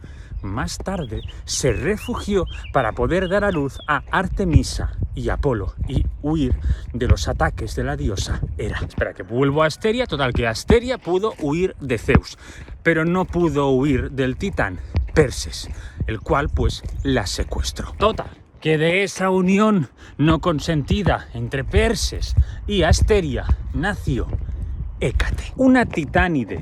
más tarde se refugió para poder dar a luz a Artemisa y Apolo y huir de los ataques de la diosa Hera. Espera, que vuelvo a Asteria. Total, que Asteria pudo huir de Zeus, pero no pudo huir del titán Perses, el cual pues la secuestró. Total, que de esa unión no consentida entre Perses y Asteria nació Hécate, una titánide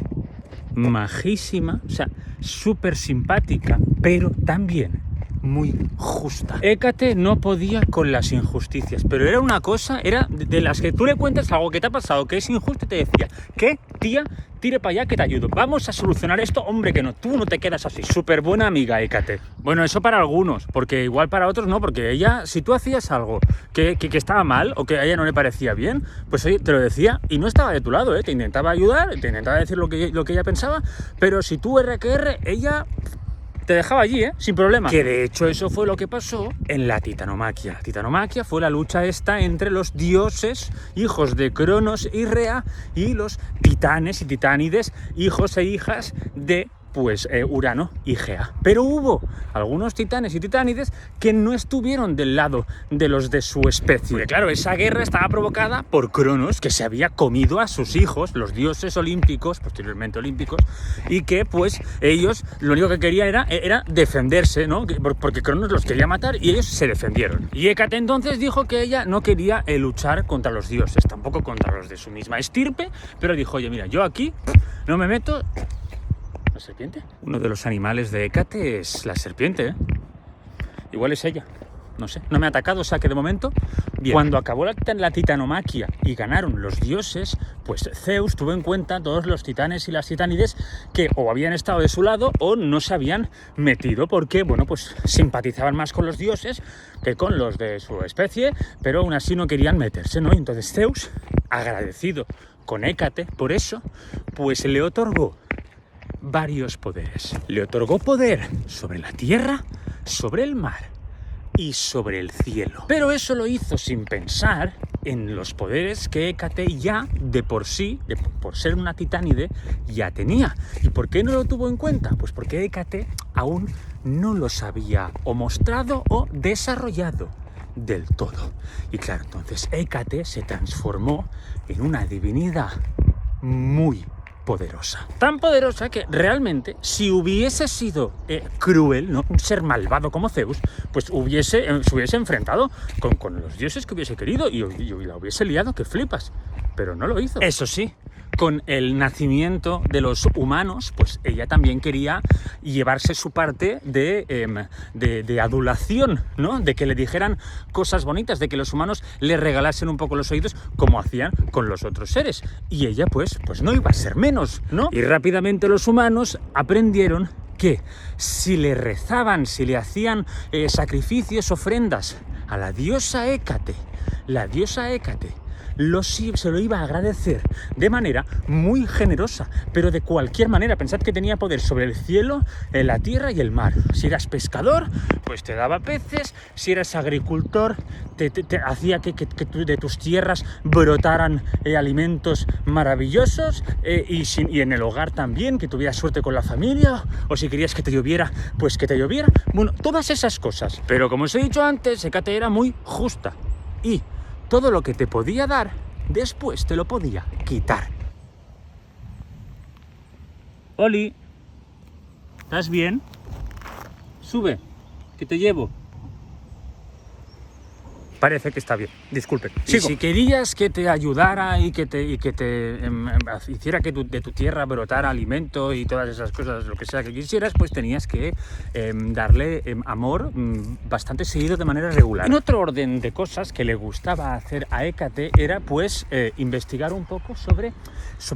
majísima, o sea, súper simpática, pero también muy justa. Hécate no podía con las injusticias, pero era una cosa, era de las que tú le cuentas algo que te ha pasado, que es injusto, y te decía: ¿qué, tía? Tire para allá que te ayudo. Vamos a solucionar esto, hombre, que no, tú no te quedas así. Súper buena amiga, Hécate. Bueno, eso para algunos, porque igual para otros no, porque ella, si tú hacías algo que estaba mal o que a ella no le parecía bien, pues oye, te lo decía y no estaba de tu lado, te intentaba ayudar, te intentaba decir lo que ella pensaba, pero si tú R, ella te dejaba allí, sin problema. Que de hecho eso fue lo que pasó en la Titanomaquia. La Titanomaquia fue la lucha esta entre los dioses, hijos de Cronos y Rea, y los titanes y titánides, hijos e hijas de Urano y Gea. Pero hubo algunos titanes y titánides que no estuvieron del lado de los de su especie. Porque claro, esa guerra estaba provocada por Cronos, que se había comido a sus hijos, los dioses olímpicos, posteriormente olímpicos, y que pues ellos lo único que querían era defenderse, ¿no? Porque Cronos los quería matar y ellos se defendieron. Y Hécate entonces dijo que ella no quería luchar contra los dioses, tampoco contra los de su misma estirpe, pero dijo: oye, mira, yo aquí no me meto. ¿La serpiente? Uno de los animales de Hécate es la serpiente, ¿eh? Igual es ella. No sé, no me ha atacado, o sea que de momento, bien. Cuando acabó la Titanomaquia y ganaron los dioses, pues Zeus tuvo en cuenta todos los titanes y las titánides que o habían estado de su lado o no se habían metido porque, bueno, pues simpatizaban más con los dioses que con los de su especie, pero aún así no querían meterse, ¿no? Y entonces Zeus, agradecido con Hécate por eso, pues le otorgó varios poderes. Le otorgó poder sobre la tierra, sobre el mar y sobre el cielo. Pero eso lo hizo sin pensar en los poderes que Hécate ya de por sí, por ser una titánide, ya tenía. ¿Y por qué no lo tuvo en cuenta? Pues porque Hécate aún no los había o mostrado o desarrollado del todo. Y claro, entonces Hécate se transformó en una divinidad muy poderosa. Tan poderosa que realmente, si hubiese sido cruel, ¿no? Un ser malvado como Zeus, pues se hubiese enfrentado con los dioses que hubiese querido y la hubiese liado que flipas. Pero no lo hizo. Eso sí, con el nacimiento de los humanos, pues ella también quería llevarse su parte de adulación, ¿no? De que le dijeran cosas bonitas, de que los humanos le regalasen un poco los oídos como hacían con los otros seres. Y ella pues no iba a ser menos, ¿no? Y rápidamente los humanos aprendieron que si le rezaban, si le hacían sacrificios, ofrendas a la diosa Hécate se lo iba a agradecer de manera muy generosa, pero de cualquier manera. Pensad que tenía poder sobre el cielo, la tierra y el mar. Si eras pescador, pues te daba peces. Si eras agricultor, te hacía que de tus tierras brotaran alimentos maravillosos, y en el hogar también, que tuvieras suerte con la familia, o si querías que te lloviera, pues que te lloviera. Bueno, todas esas cosas. Pero como os he dicho antes, Hécate era muy justa y todo lo que te podía dar, después te lo podía quitar. Oli, ¿estás bien? Sube, que te llevo. Parece que está bien, disculpe. Sigo. Si querías que te ayudara y que te hiciera que de tu tierra brotara alimento y todas esas cosas, lo que sea que quisieras, pues tenías que darle amor bastante seguido, de manera regular. En otro orden de cosas que le gustaba hacer a Hécate era pues investigar un poco sobre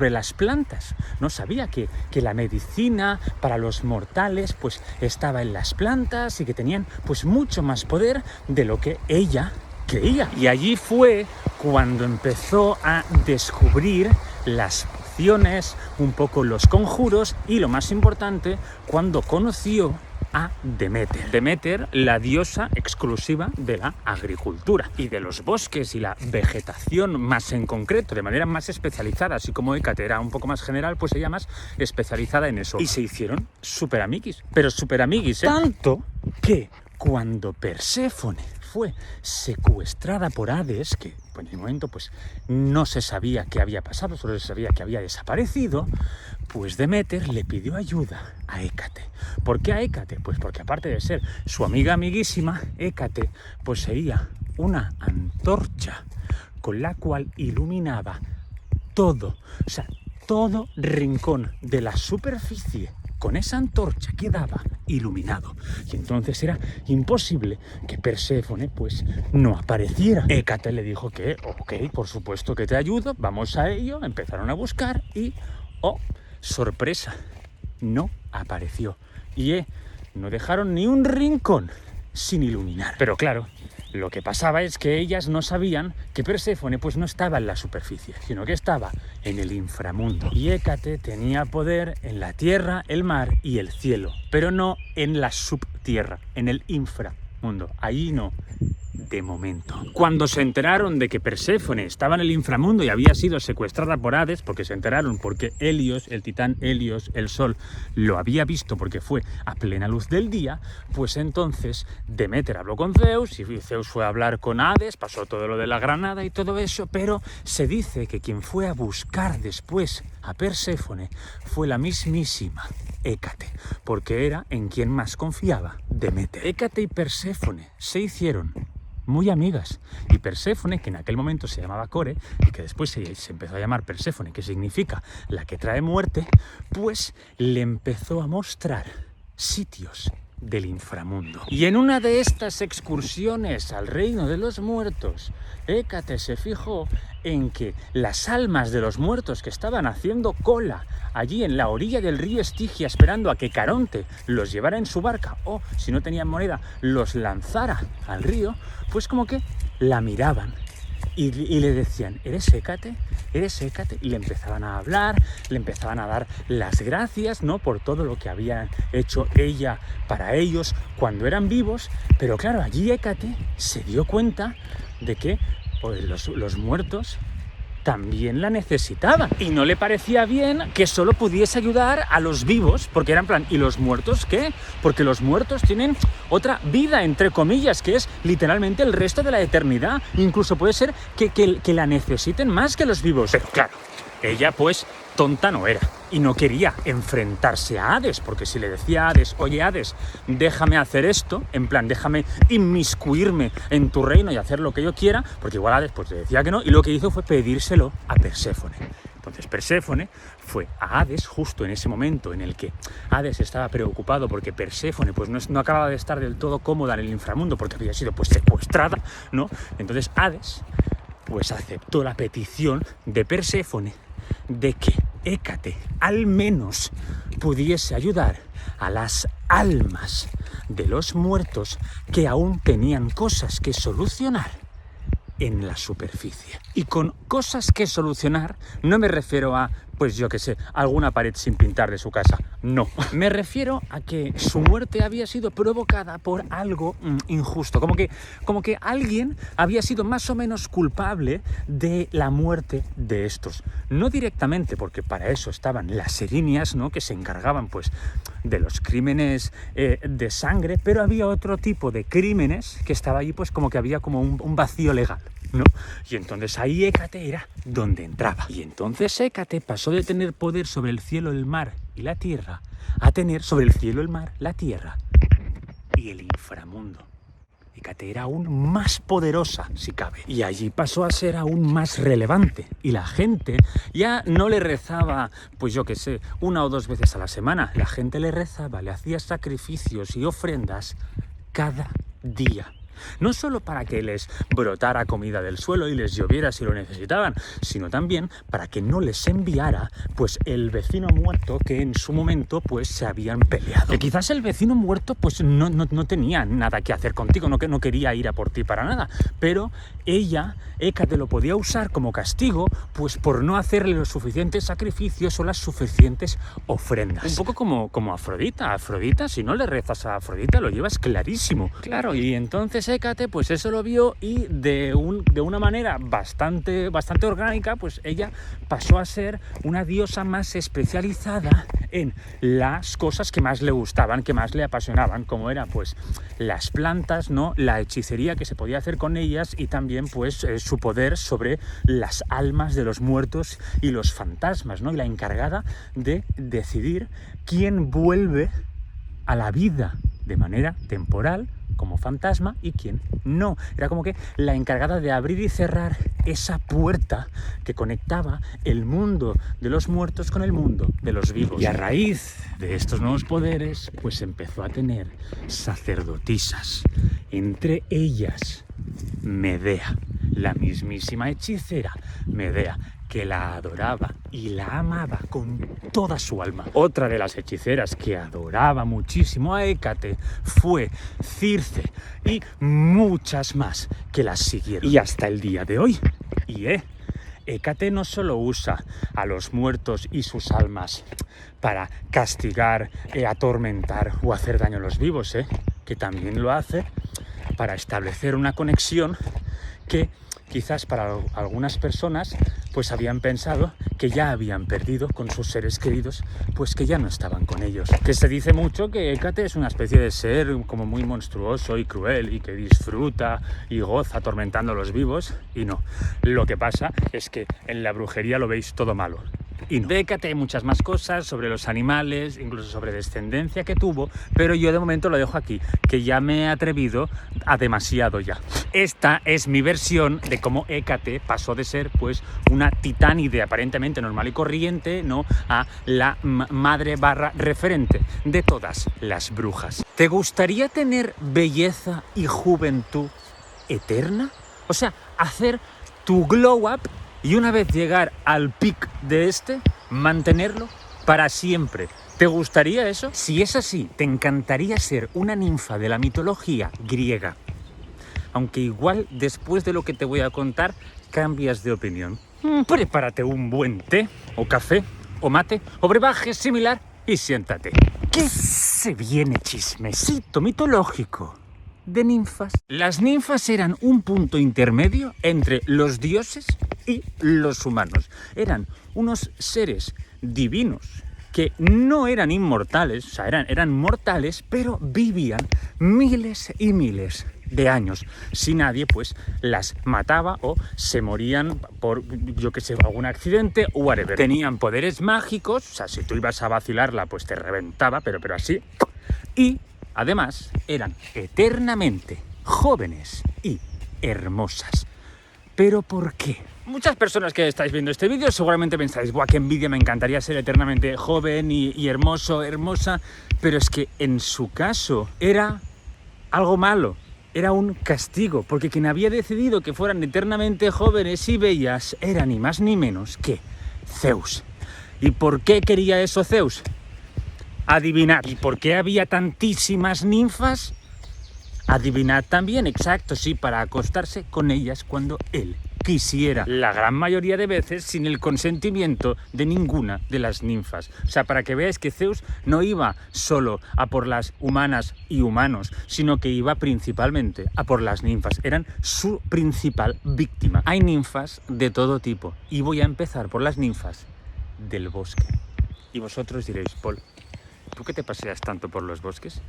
las plantas. No sabía que la medicina para los mortales pues estaba en las plantas y que tenían pues mucho más poder de lo que ella creía. Y allí fue cuando empezó a descubrir las pociones, un poco los conjuros y, lo más importante, cuando conoció a Deméter. Deméter, la diosa exclusiva de la agricultura y de los bosques y la vegetación más en concreto, de manera más especializada. Así como Hécate era un poco más general, pues ella más especializada en eso. Y se hicieron súper amiguis, pero súper amiguis, ¿eh? Tanto que cuando Perséfone fue secuestrada por Hades, que en el momento pues no se sabía qué había pasado, solo se sabía que había desaparecido, pues Deméter le pidió ayuda a Hécate. ¿Por qué a Hécate? Pues porque, aparte de ser su amiga amiguísima, Hécate poseía una antorcha con la cual iluminaba todo, o sea, todo rincón de la superficie. Con esa antorcha quedaba iluminado, y entonces era imposible que Perséfone pues no apareciera. Hécate le dijo que ok, por supuesto que te ayudo, vamos a ello. Empezaron a buscar y ¡oh, sorpresa! No apareció y no dejaron ni un rincón sin iluminar. Pero claro, lo que pasaba es que ellas no sabían que Perséfone pues no estaba en la superficie, sino que estaba en el inframundo. Y Hécate tenía poder en la tierra, el mar y el cielo, pero no en la subtierra, en el inframundo. Ahí no, de momento. Cuando se enteraron de que Perséfone estaba en el inframundo y había sido secuestrada por Hades, porque se enteraron porque Helios, el titán Helios, el sol, lo había visto porque fue a plena luz del día, pues entonces Deméter habló con Zeus y Zeus fue a hablar con Hades, pasó todo lo de la granada y todo eso, pero se dice que quien fue a buscar después a Perséfone fue la mismísima Hécate, porque era en quien más confiaba Deméter. Hécate y Perséfone se hicieron muy amigas, y Perséfone, que en aquel momento se llamaba Core y que después se empezó a llamar Perséfone, que significa la que trae muerte, pues le empezó a mostrar sitios del inframundo. Y en una de estas excursiones al reino de los muertos, Hécate se fijó en que las almas de los muertos que estaban haciendo cola allí en la orilla del río Estigia esperando a que Caronte los llevara en su barca, o si no tenían moneda los lanzara al río, pues como que la miraban y le decían: ¿eres Hécate? ¿Eres Hécate? Y le empezaban a hablar, le empezaban a dar las gracias, ¿no?, por todo lo que había hecho ella para ellos cuando eran vivos. Pero claro, allí Hécate se dio cuenta de que pues, los muertos también la necesitaban, y no le parecía bien que solo pudiese ayudar a los vivos, porque era en plan, ¿y los muertos qué? Porque los muertos tienen otra vida, entre comillas, que es literalmente el resto de la eternidad. Incluso puede ser que la necesiten más que los vivos. Pero claro, ella pues tonta no era y no quería enfrentarse a Hades, porque si le decía a Hades: oye Hades, déjame hacer esto, en plan, déjame inmiscuirme en tu reino y hacer lo que yo quiera, porque igual Hades pues le decía que no, y lo que hizo fue pedírselo a Perséfone. Entonces Perséfone fue a Hades justo en ese momento en el que Hades estaba preocupado porque Perséfone pues no acababa de estar del todo cómoda en el inframundo porque había sido pues secuestrada, ¿no? Entonces Hades pues aceptó la petición de Perséfone de que Hécate al menos pudiese ayudar a las almas de los muertos que aún tenían cosas que solucionar en la superficie. Y con cosas que solucionar no me refiero a, pues yo qué sé, alguna pared sin pintar de su casa. No. Me refiero a que su muerte había sido provocada por algo injusto. Como que alguien había sido más o menos culpable de la muerte de estos. No directamente, porque para eso estaban las erinias, ¿no? Que se encargaban, pues, de los crímenes de sangre, pero había otro tipo de crímenes que estaba allí, pues como que había como un vacío legal, ¿no? Y entonces ahí Hécate era donde entraba. Y entonces Hécate pasó de tener poder sobre el cielo, el mar y la tierra a tener sobre el cielo, el mar, la tierra y el inframundo. Hécate era aún más poderosa, si cabe. Y allí pasó a ser aún más relevante. Y la gente ya no le rezaba, pues yo qué sé, 1 o 2 veces a la semana. La gente le rezaba, le hacía sacrificios y ofrendas cada día. No solo para que les brotara comida del suelo y les lloviera si lo necesitaban, sino también para que no les enviara, pues, el vecino muerto que en su momento, pues, se habían peleado. Que quizás el vecino muerto, pues, no tenía nada que hacer contigo, no quería ir a por ti para nada, pero ella, Hécate, lo podía usar como castigo, pues, por no hacerle los suficientes sacrificios o las suficientes ofrendas. Un poco como Afrodita. Afrodita, si no le rezas a Afrodita, lo llevas clarísimo. Claro, y entonces Hécate, pues eso lo vio y de una manera bastante orgánica, pues ella pasó a ser una diosa más especializada en las cosas que más le gustaban, que más le apasionaban, como era, pues, las plantas, ¿no? La hechicería que se podía hacer con ellas y también, pues, su poder sobre las almas de los muertos y los fantasmas, ¿no? Y la encargada de decidir quién vuelve a la vida de manera temporal como fantasma y quién no. Era como que la encargada de abrir y cerrar esa puerta que conectaba el mundo de los muertos con el mundo de los vivos. Y a raíz de estos nuevos poderes, pues empezó a tener sacerdotisas, entre ellas Medea, la mismísima hechicera Medea, que la adoraba y la amaba con toda su alma. Otra de las hechiceras que adoraba muchísimo a Hécate fue Circe, y muchas más que las siguieron. Y hasta el día de hoy. Hécate no solo usa a los muertos y sus almas para castigar, atormentar o hacer daño a los vivos, que también lo hace para establecer una conexión que quizás para algunas personas, pues habían pensado que ya habían perdido con sus seres queridos, pues que ya no estaban con ellos. Que se dice mucho que Hécate es una especie de ser como muy monstruoso y cruel y que disfruta y goza atormentando a los vivos, y no. Lo que pasa es que en la brujería lo veis todo malo. Y no. De Hécate hay muchas más cosas sobre los animales, incluso sobre descendencia que tuvo, pero yo de momento lo dejo aquí, que ya me he atrevido a demasiado ya. Esta es mi versión de cómo Hécate pasó de ser, pues, una titánide aparentemente normal y corriente, ¿no?, a la madre / referente de todas las brujas. ¿Te gustaría tener belleza y juventud eterna? O sea, hacer tu glow up y una vez llegar al pic de mantenerlo para siempre. ¿Te gustaría eso? Si es así, te encantaría ser una ninfa de la mitología griega. Aunque igual, después de lo que te voy a contar, cambias de opinión. Prepárate un buen té, o café, o mate, o brebaje similar y siéntate. ¿Qué se viene chismecito mitológico de ninfas? Las ninfas eran un punto intermedio entre los dioses y los humanos. Eran unos seres divinos que no eran inmortales, o sea, eran mortales, pero vivían miles y miles de años. Si nadie, pues, las mataba o se morían por, yo que sé, algún accidente o whatever. Tenían poderes mágicos, o sea, si tú ibas a vacilarla, pues te reventaba, pero así. Y además eran eternamente jóvenes y hermosas. ¿Pero por qué? Muchas personas que estáis viendo este vídeo seguramente pensáis, ¡buah, qué envidia! Me encantaría ser eternamente joven y hermoso, hermosa. Pero es que en su caso era algo malo, era un castigo, porque quien había decidido que fueran eternamente jóvenes y bellas era ni más ni menos que Zeus. ¿Y por qué quería eso Zeus? Adivinad. ¿Y por qué había tantísimas ninfas? adivinad también, exacto, sí, para acostarse con ellas cuando él quisiera. La gran mayoría de veces sin el consentimiento de ninguna de las ninfas. O sea, para que veáis que Zeus no iba solo a por las humanas y humanos, sino que iba principalmente a por las ninfas. Eran su principal víctima. Hay ninfas de todo tipo y voy a empezar por las ninfas del bosque. Y vosotros diréis, Paul, ¿tú qué te paseas tanto por los bosques?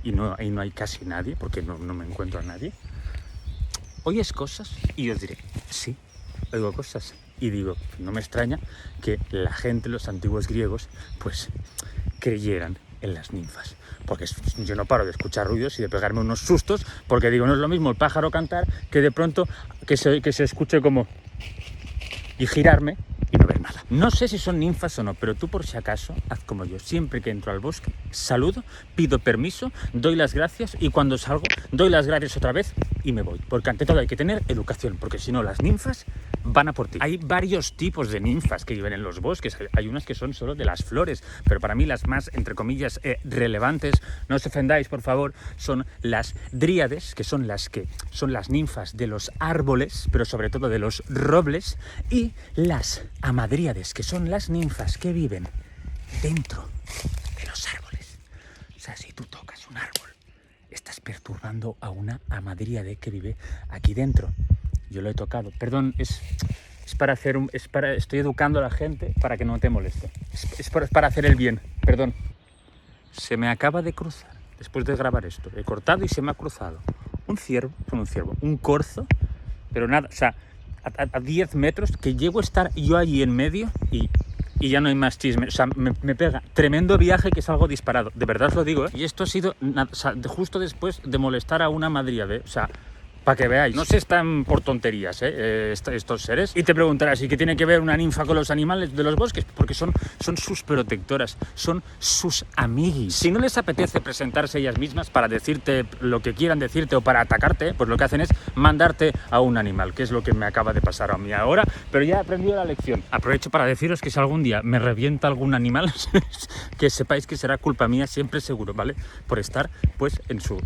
Y no hay casi nadie, porque no me encuentro a nadie. ¿Oyes cosas? Y yo os diré, sí, oigo cosas. Y digo, no me extraña que la gente, los antiguos griegos, pues creyeran en las ninfas. Porque yo no paro de escuchar ruidos y de pegarme unos sustos, porque digo, no es lo mismo el pájaro cantar que de pronto que se escuche como... y girarme y no ver nada. No sé si son ninfas o no, pero tú por si acaso, haz como yo. Siempre que entro al bosque, saludo, pido permiso, doy las gracias y cuando salgo, doy las gracias otra vez y me voy. Porque ante todo hay que tener educación, porque si no las ninfas van a por ti. Hay varios tipos de ninfas que viven en los bosques. Hay unas que son solo de las flores, pero para mí las más, entre comillas, relevantes, no os ofendáis por favor, son las dríades, que son las ninfas de los árboles, pero sobre todo de los robles, y las amadríades, que son las ninfas que viven dentro de los árboles. O sea, si tú tocas un árbol, estás perturbando a una amadríade que vive aquí dentro. Yo lo he tocado. Perdón, estoy educando a la gente para que no te moleste. Es para hacer el bien. Perdón. Se me acaba de cruzar, después de grabar esto. He cortado y se me ha cruzado un corzo, pero nada, o sea, a 10 metros, que llego a estar yo allí en medio y ya no hay más chisme. O sea, me pega tremendo viaje que salgo disparado. De verdad os lo digo, ¿eh? Y esto ha sido justo después de molestar a una madríade. O sea, para que veáis, no se están por tonterías, estos seres. Y te preguntarás, ¿y qué tiene que ver una ninfa con los animales de los bosques? Porque son sus protectoras, son sus amiguis. Si no les apetece presentarse ellas mismas para decirte lo que quieran decirte o para atacarte, pues lo que hacen es mandarte a un animal, que es lo que me acaba de pasar a mí ahora, pero ya he aprendido la lección. Aprovecho para deciros que si algún día me revienta algún animal, que sepáis que será culpa mía siempre seguro, ¿vale? Por estar, pues, en su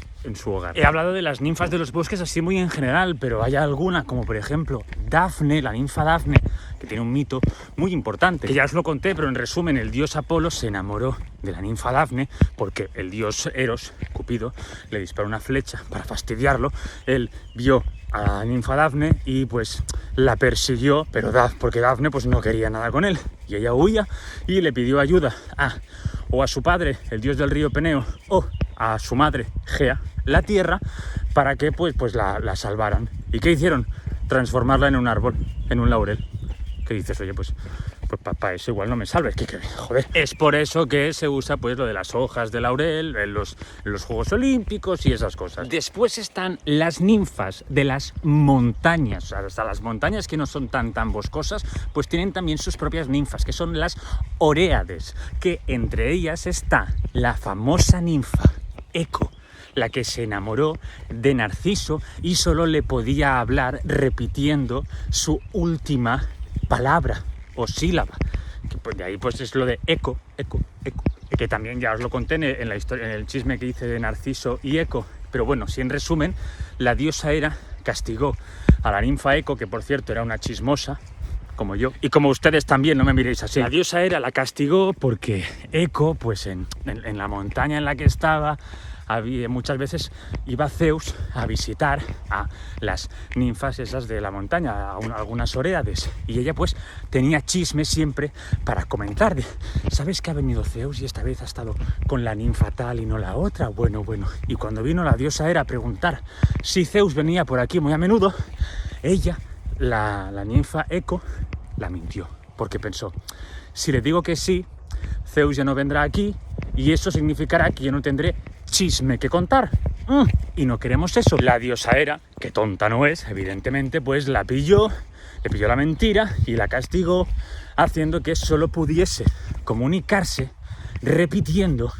hogar. He hablado de las ninfas de los bosques así muy en general, pero hay alguna, como por ejemplo Dafne, la ninfa Dafne, que tiene un mito muy importante, que ya os lo conté, pero en resumen, el dios Apolo se enamoró de la ninfa Dafne porque el dios Eros, Cupido, le disparó una flecha para fastidiarlo. Él vio a la ninfa Dafne y pues la persiguió, pero porque Dafne pues no quería nada con él y ella huía y le pidió ayuda o a su padre, el dios del río Peneo, o a su madre, Gea, la tierra, para que pues la salvaran. ¿Y qué hicieron? Transformarla en un árbol, en un laurel. ¿Qué dices? Oye, pues para eso igual no me salves, joder. Es por eso que se usa pues lo de las hojas de laurel en los Juegos Olímpicos y esas cosas. Después están las ninfas de las montañas. O sea, hasta las montañas que no son tan boscosas, pues tienen también sus propias ninfas, que son las oréades, que entre ellas está la famosa ninfa Eco, la que se enamoró de Narciso y solo le podía hablar repitiendo su última palabra o sílaba, que pues de ahí pues es lo de eco, que también ya os lo conté en la historia, en el chisme que hice de Narciso y Eco. Pero bueno, si en resumen, la diosa Hera castigó a la ninfa Eco, que por cierto era una chismosa como yo, y como ustedes también, no me miréis así. La diosa Hera la castigó porque Eco, pues en la montaña en la que estaba, muchas veces iba Zeus a visitar a las ninfas esas de la montaña, a algunas oréades, y ella pues tenía chismes siempre para comentar ¿sabes que ha venido Zeus y esta vez ha estado con la ninfa tal y no la otra? Bueno, y cuando vino la diosa Hera a preguntar si Zeus venía por aquí muy a menudo, ella, la ninfa Eco, la mintió, porque pensó, si le digo que sí, Zeus ya no vendrá aquí y eso significará que yo no tendré chisme que contar. Y no queremos eso. La diosa Hera, que tonta no es, evidentemente, pues le pilló la mentira y la castigó, haciendo que solo pudiese comunicarse repitiendo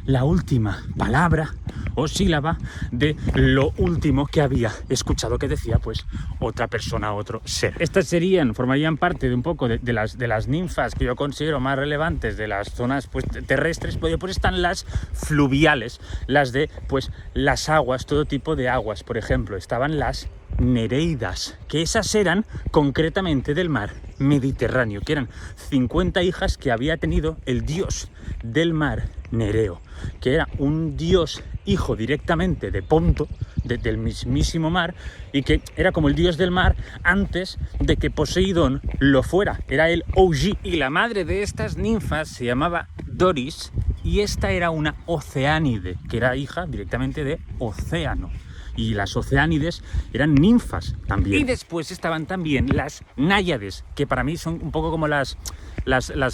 la última palabra o sílaba de lo último que había escuchado que decía pues otra persona, otro ser. Estas formarían parte de un poco de las ninfas que yo considero más relevantes de las zonas pues terrestres, pues están las fluviales, las de pues las aguas, todo tipo de aguas. Por ejemplo, estaban las Nereidas, que esas eran concretamente del mar Mediterráneo, que eran 50 hijas que había tenido el dios del mar, Nereo, que era un dios hijo directamente de Ponto, del mismísimo mar, y que era como el dios del mar antes de que Poseidón lo fuera, era el OG. Y la madre de estas ninfas se llamaba Doris, y esta era una oceánide, que era hija directamente de Océano. Y las oceánides eran ninfas también. Y después estaban también las náyades, que para mí son un poco como las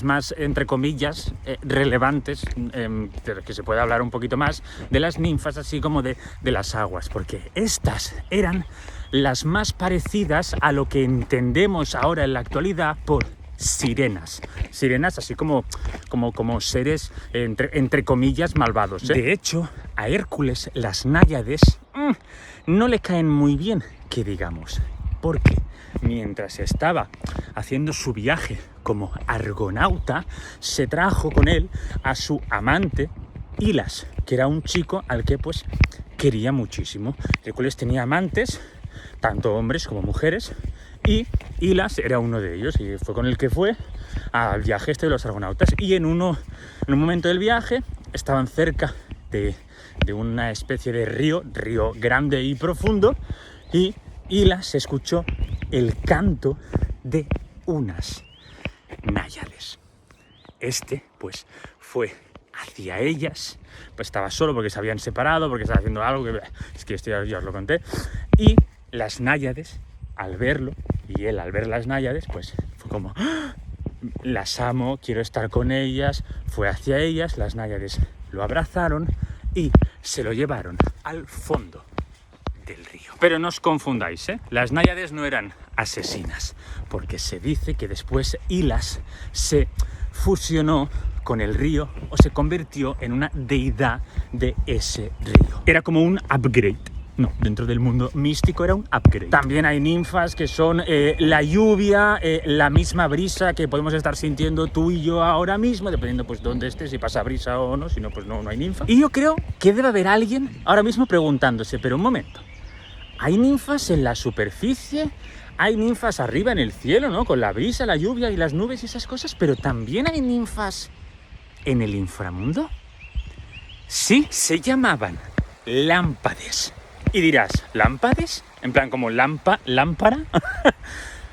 más, entre comillas, relevantes, que se puede hablar un poquito más de las ninfas, así como de las aguas, porque estas eran las más parecidas a lo que entendemos ahora en la actualidad por sirenas. Sirenas así como seres, entre comillas, malvados, ¿eh? De hecho, a Hércules las náyades no le caen muy bien, que digamos, porque mientras estaba haciendo su viaje como argonauta, se trajo con él a su amante Hilas, que era un chico al que pues quería muchísimo. Hércules tenía amantes, tanto hombres como mujeres, y Hilas era uno de ellos, y fue con el que fue al viaje de los argonautas. Y en un momento del viaje estaban cerca de una especie de río grande y profundo, y Hilas escuchó el canto de unas náyades. Pues fue hacia ellas, pues estaba solo porque se habían separado, porque estaba haciendo algo, es que esto ya os lo conté, y las náyades, al verlo, y él al ver las náyades, pues fue como, ¡ah! Las amo, quiero estar con ellas. Fue hacia ellas, las náyades lo abrazaron y se lo llevaron al fondo del río. Pero no os confundáis, ¿eh? Las náyades no eran asesinas, porque se dice que después Hilas se fusionó con el río o se convirtió en una deidad de ese río. Era como un upgrade. No, dentro del mundo místico era un upgrade. También hay ninfas que son la lluvia, la misma brisa que podemos estar sintiendo tú y yo ahora mismo, dependiendo pues dónde estés, si pasa brisa o no, si no, pues no hay ninfa. Y yo creo que debe haber alguien ahora mismo preguntándose, pero un momento, ¿hay ninfas en la superficie? Hay ninfas arriba en el cielo, ¿no? Con la brisa, la lluvia y las nubes y esas cosas, pero también hay ninfas en el inframundo. Sí, se llamaban lámpades. Y dirás, ¿lámpades? En plan como lámpara.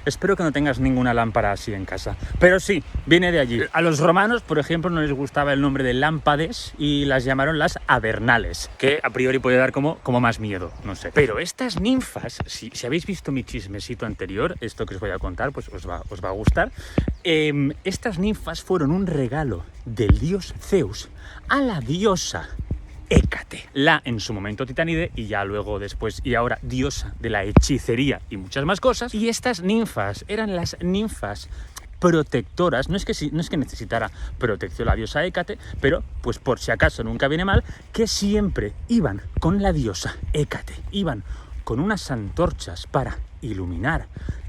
Espero que no tengas ninguna lámpara así en casa. Pero sí, viene de allí. A los romanos, por ejemplo, no les gustaba el nombre de lámpades y las llamaron las avernales, que a priori puede dar como más miedo, no sé. Pero estas ninfas, si habéis visto mi chismecito anterior, esto que os voy a contar, pues os va a gustar. Estas ninfas fueron un regalo del dios Zeus a la diosa Hécate, la en su momento titanide y ya luego después y ahora diosa de la hechicería y muchas más cosas. Y estas ninfas eran las ninfas protectoras, no es que necesitara protección la diosa Hécate, pero pues por si acaso nunca viene mal, que siempre iban con la diosa Hécate, iban con unas antorchas para iluminar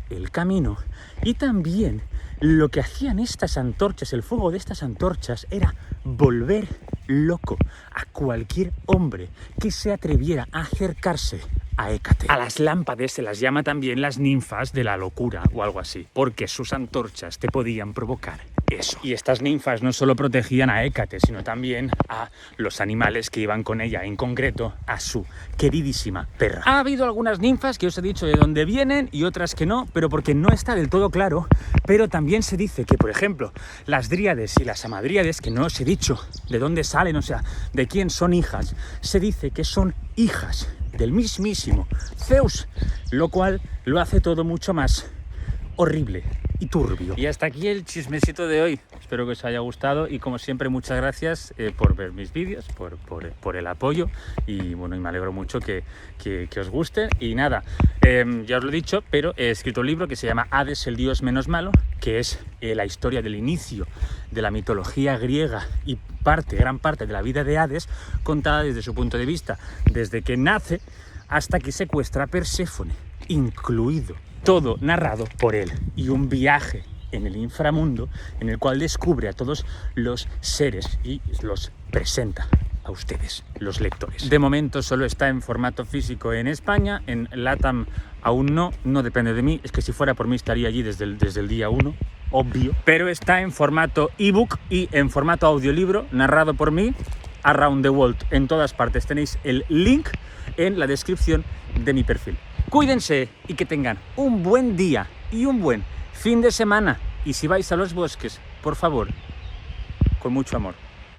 el camino. Y también lo que hacían estas antorchas, el fuego de estas antorchas, era volver loco a cualquier hombre que se atreviera a acercarse a Hécate. A las lámpades se las llama también las ninfas de la locura o algo así, porque sus antorchas te podían provocar eso. Y estas ninfas no solo protegían a Hécate, sino también a los animales que iban con ella, en concreto a su queridísima perra. Ha habido algunas ninfas que os he dicho de dónde vienen y otras que no, pero porque no está del todo claro. Pero también se dice que, por ejemplo, las dríades y las hamadríades, que no os he dicho de dónde salen, o sea, de quién son hijas, se dice que son hijas del mismísimo Zeus, lo cual lo hace todo mucho más horrible y turbio. Y hasta aquí el chismecito de hoy. Espero que os haya gustado y como siempre muchas gracias por ver mis vídeos, por el apoyo y bueno, y me alegro mucho que os guste. Y nada, ya os lo he dicho, pero he escrito un libro que se llama Hades, el dios menos malo, que es la historia del inicio de la mitología griega y gran parte de la vida de Hades, contada desde su punto de vista, desde que nace hasta que secuestra a Perséfone, incluido, todo narrado por él, y un viaje en el inframundo en el cual descubre a todos los seres y los presenta a ustedes, los lectores. De momento solo está en formato físico en España, en LATAM aún no depende de mí, es que si fuera por mí estaría allí desde el día 1, obvio, pero está en formato ebook y en formato audiolibro, narrado por mí, Around the World, en todas partes. Tenéis el link en la descripción de mi perfil. Cuídense y que tengan un buen día y un buen fin de semana. Y si vais a los bosques, por favor, con mucho amor.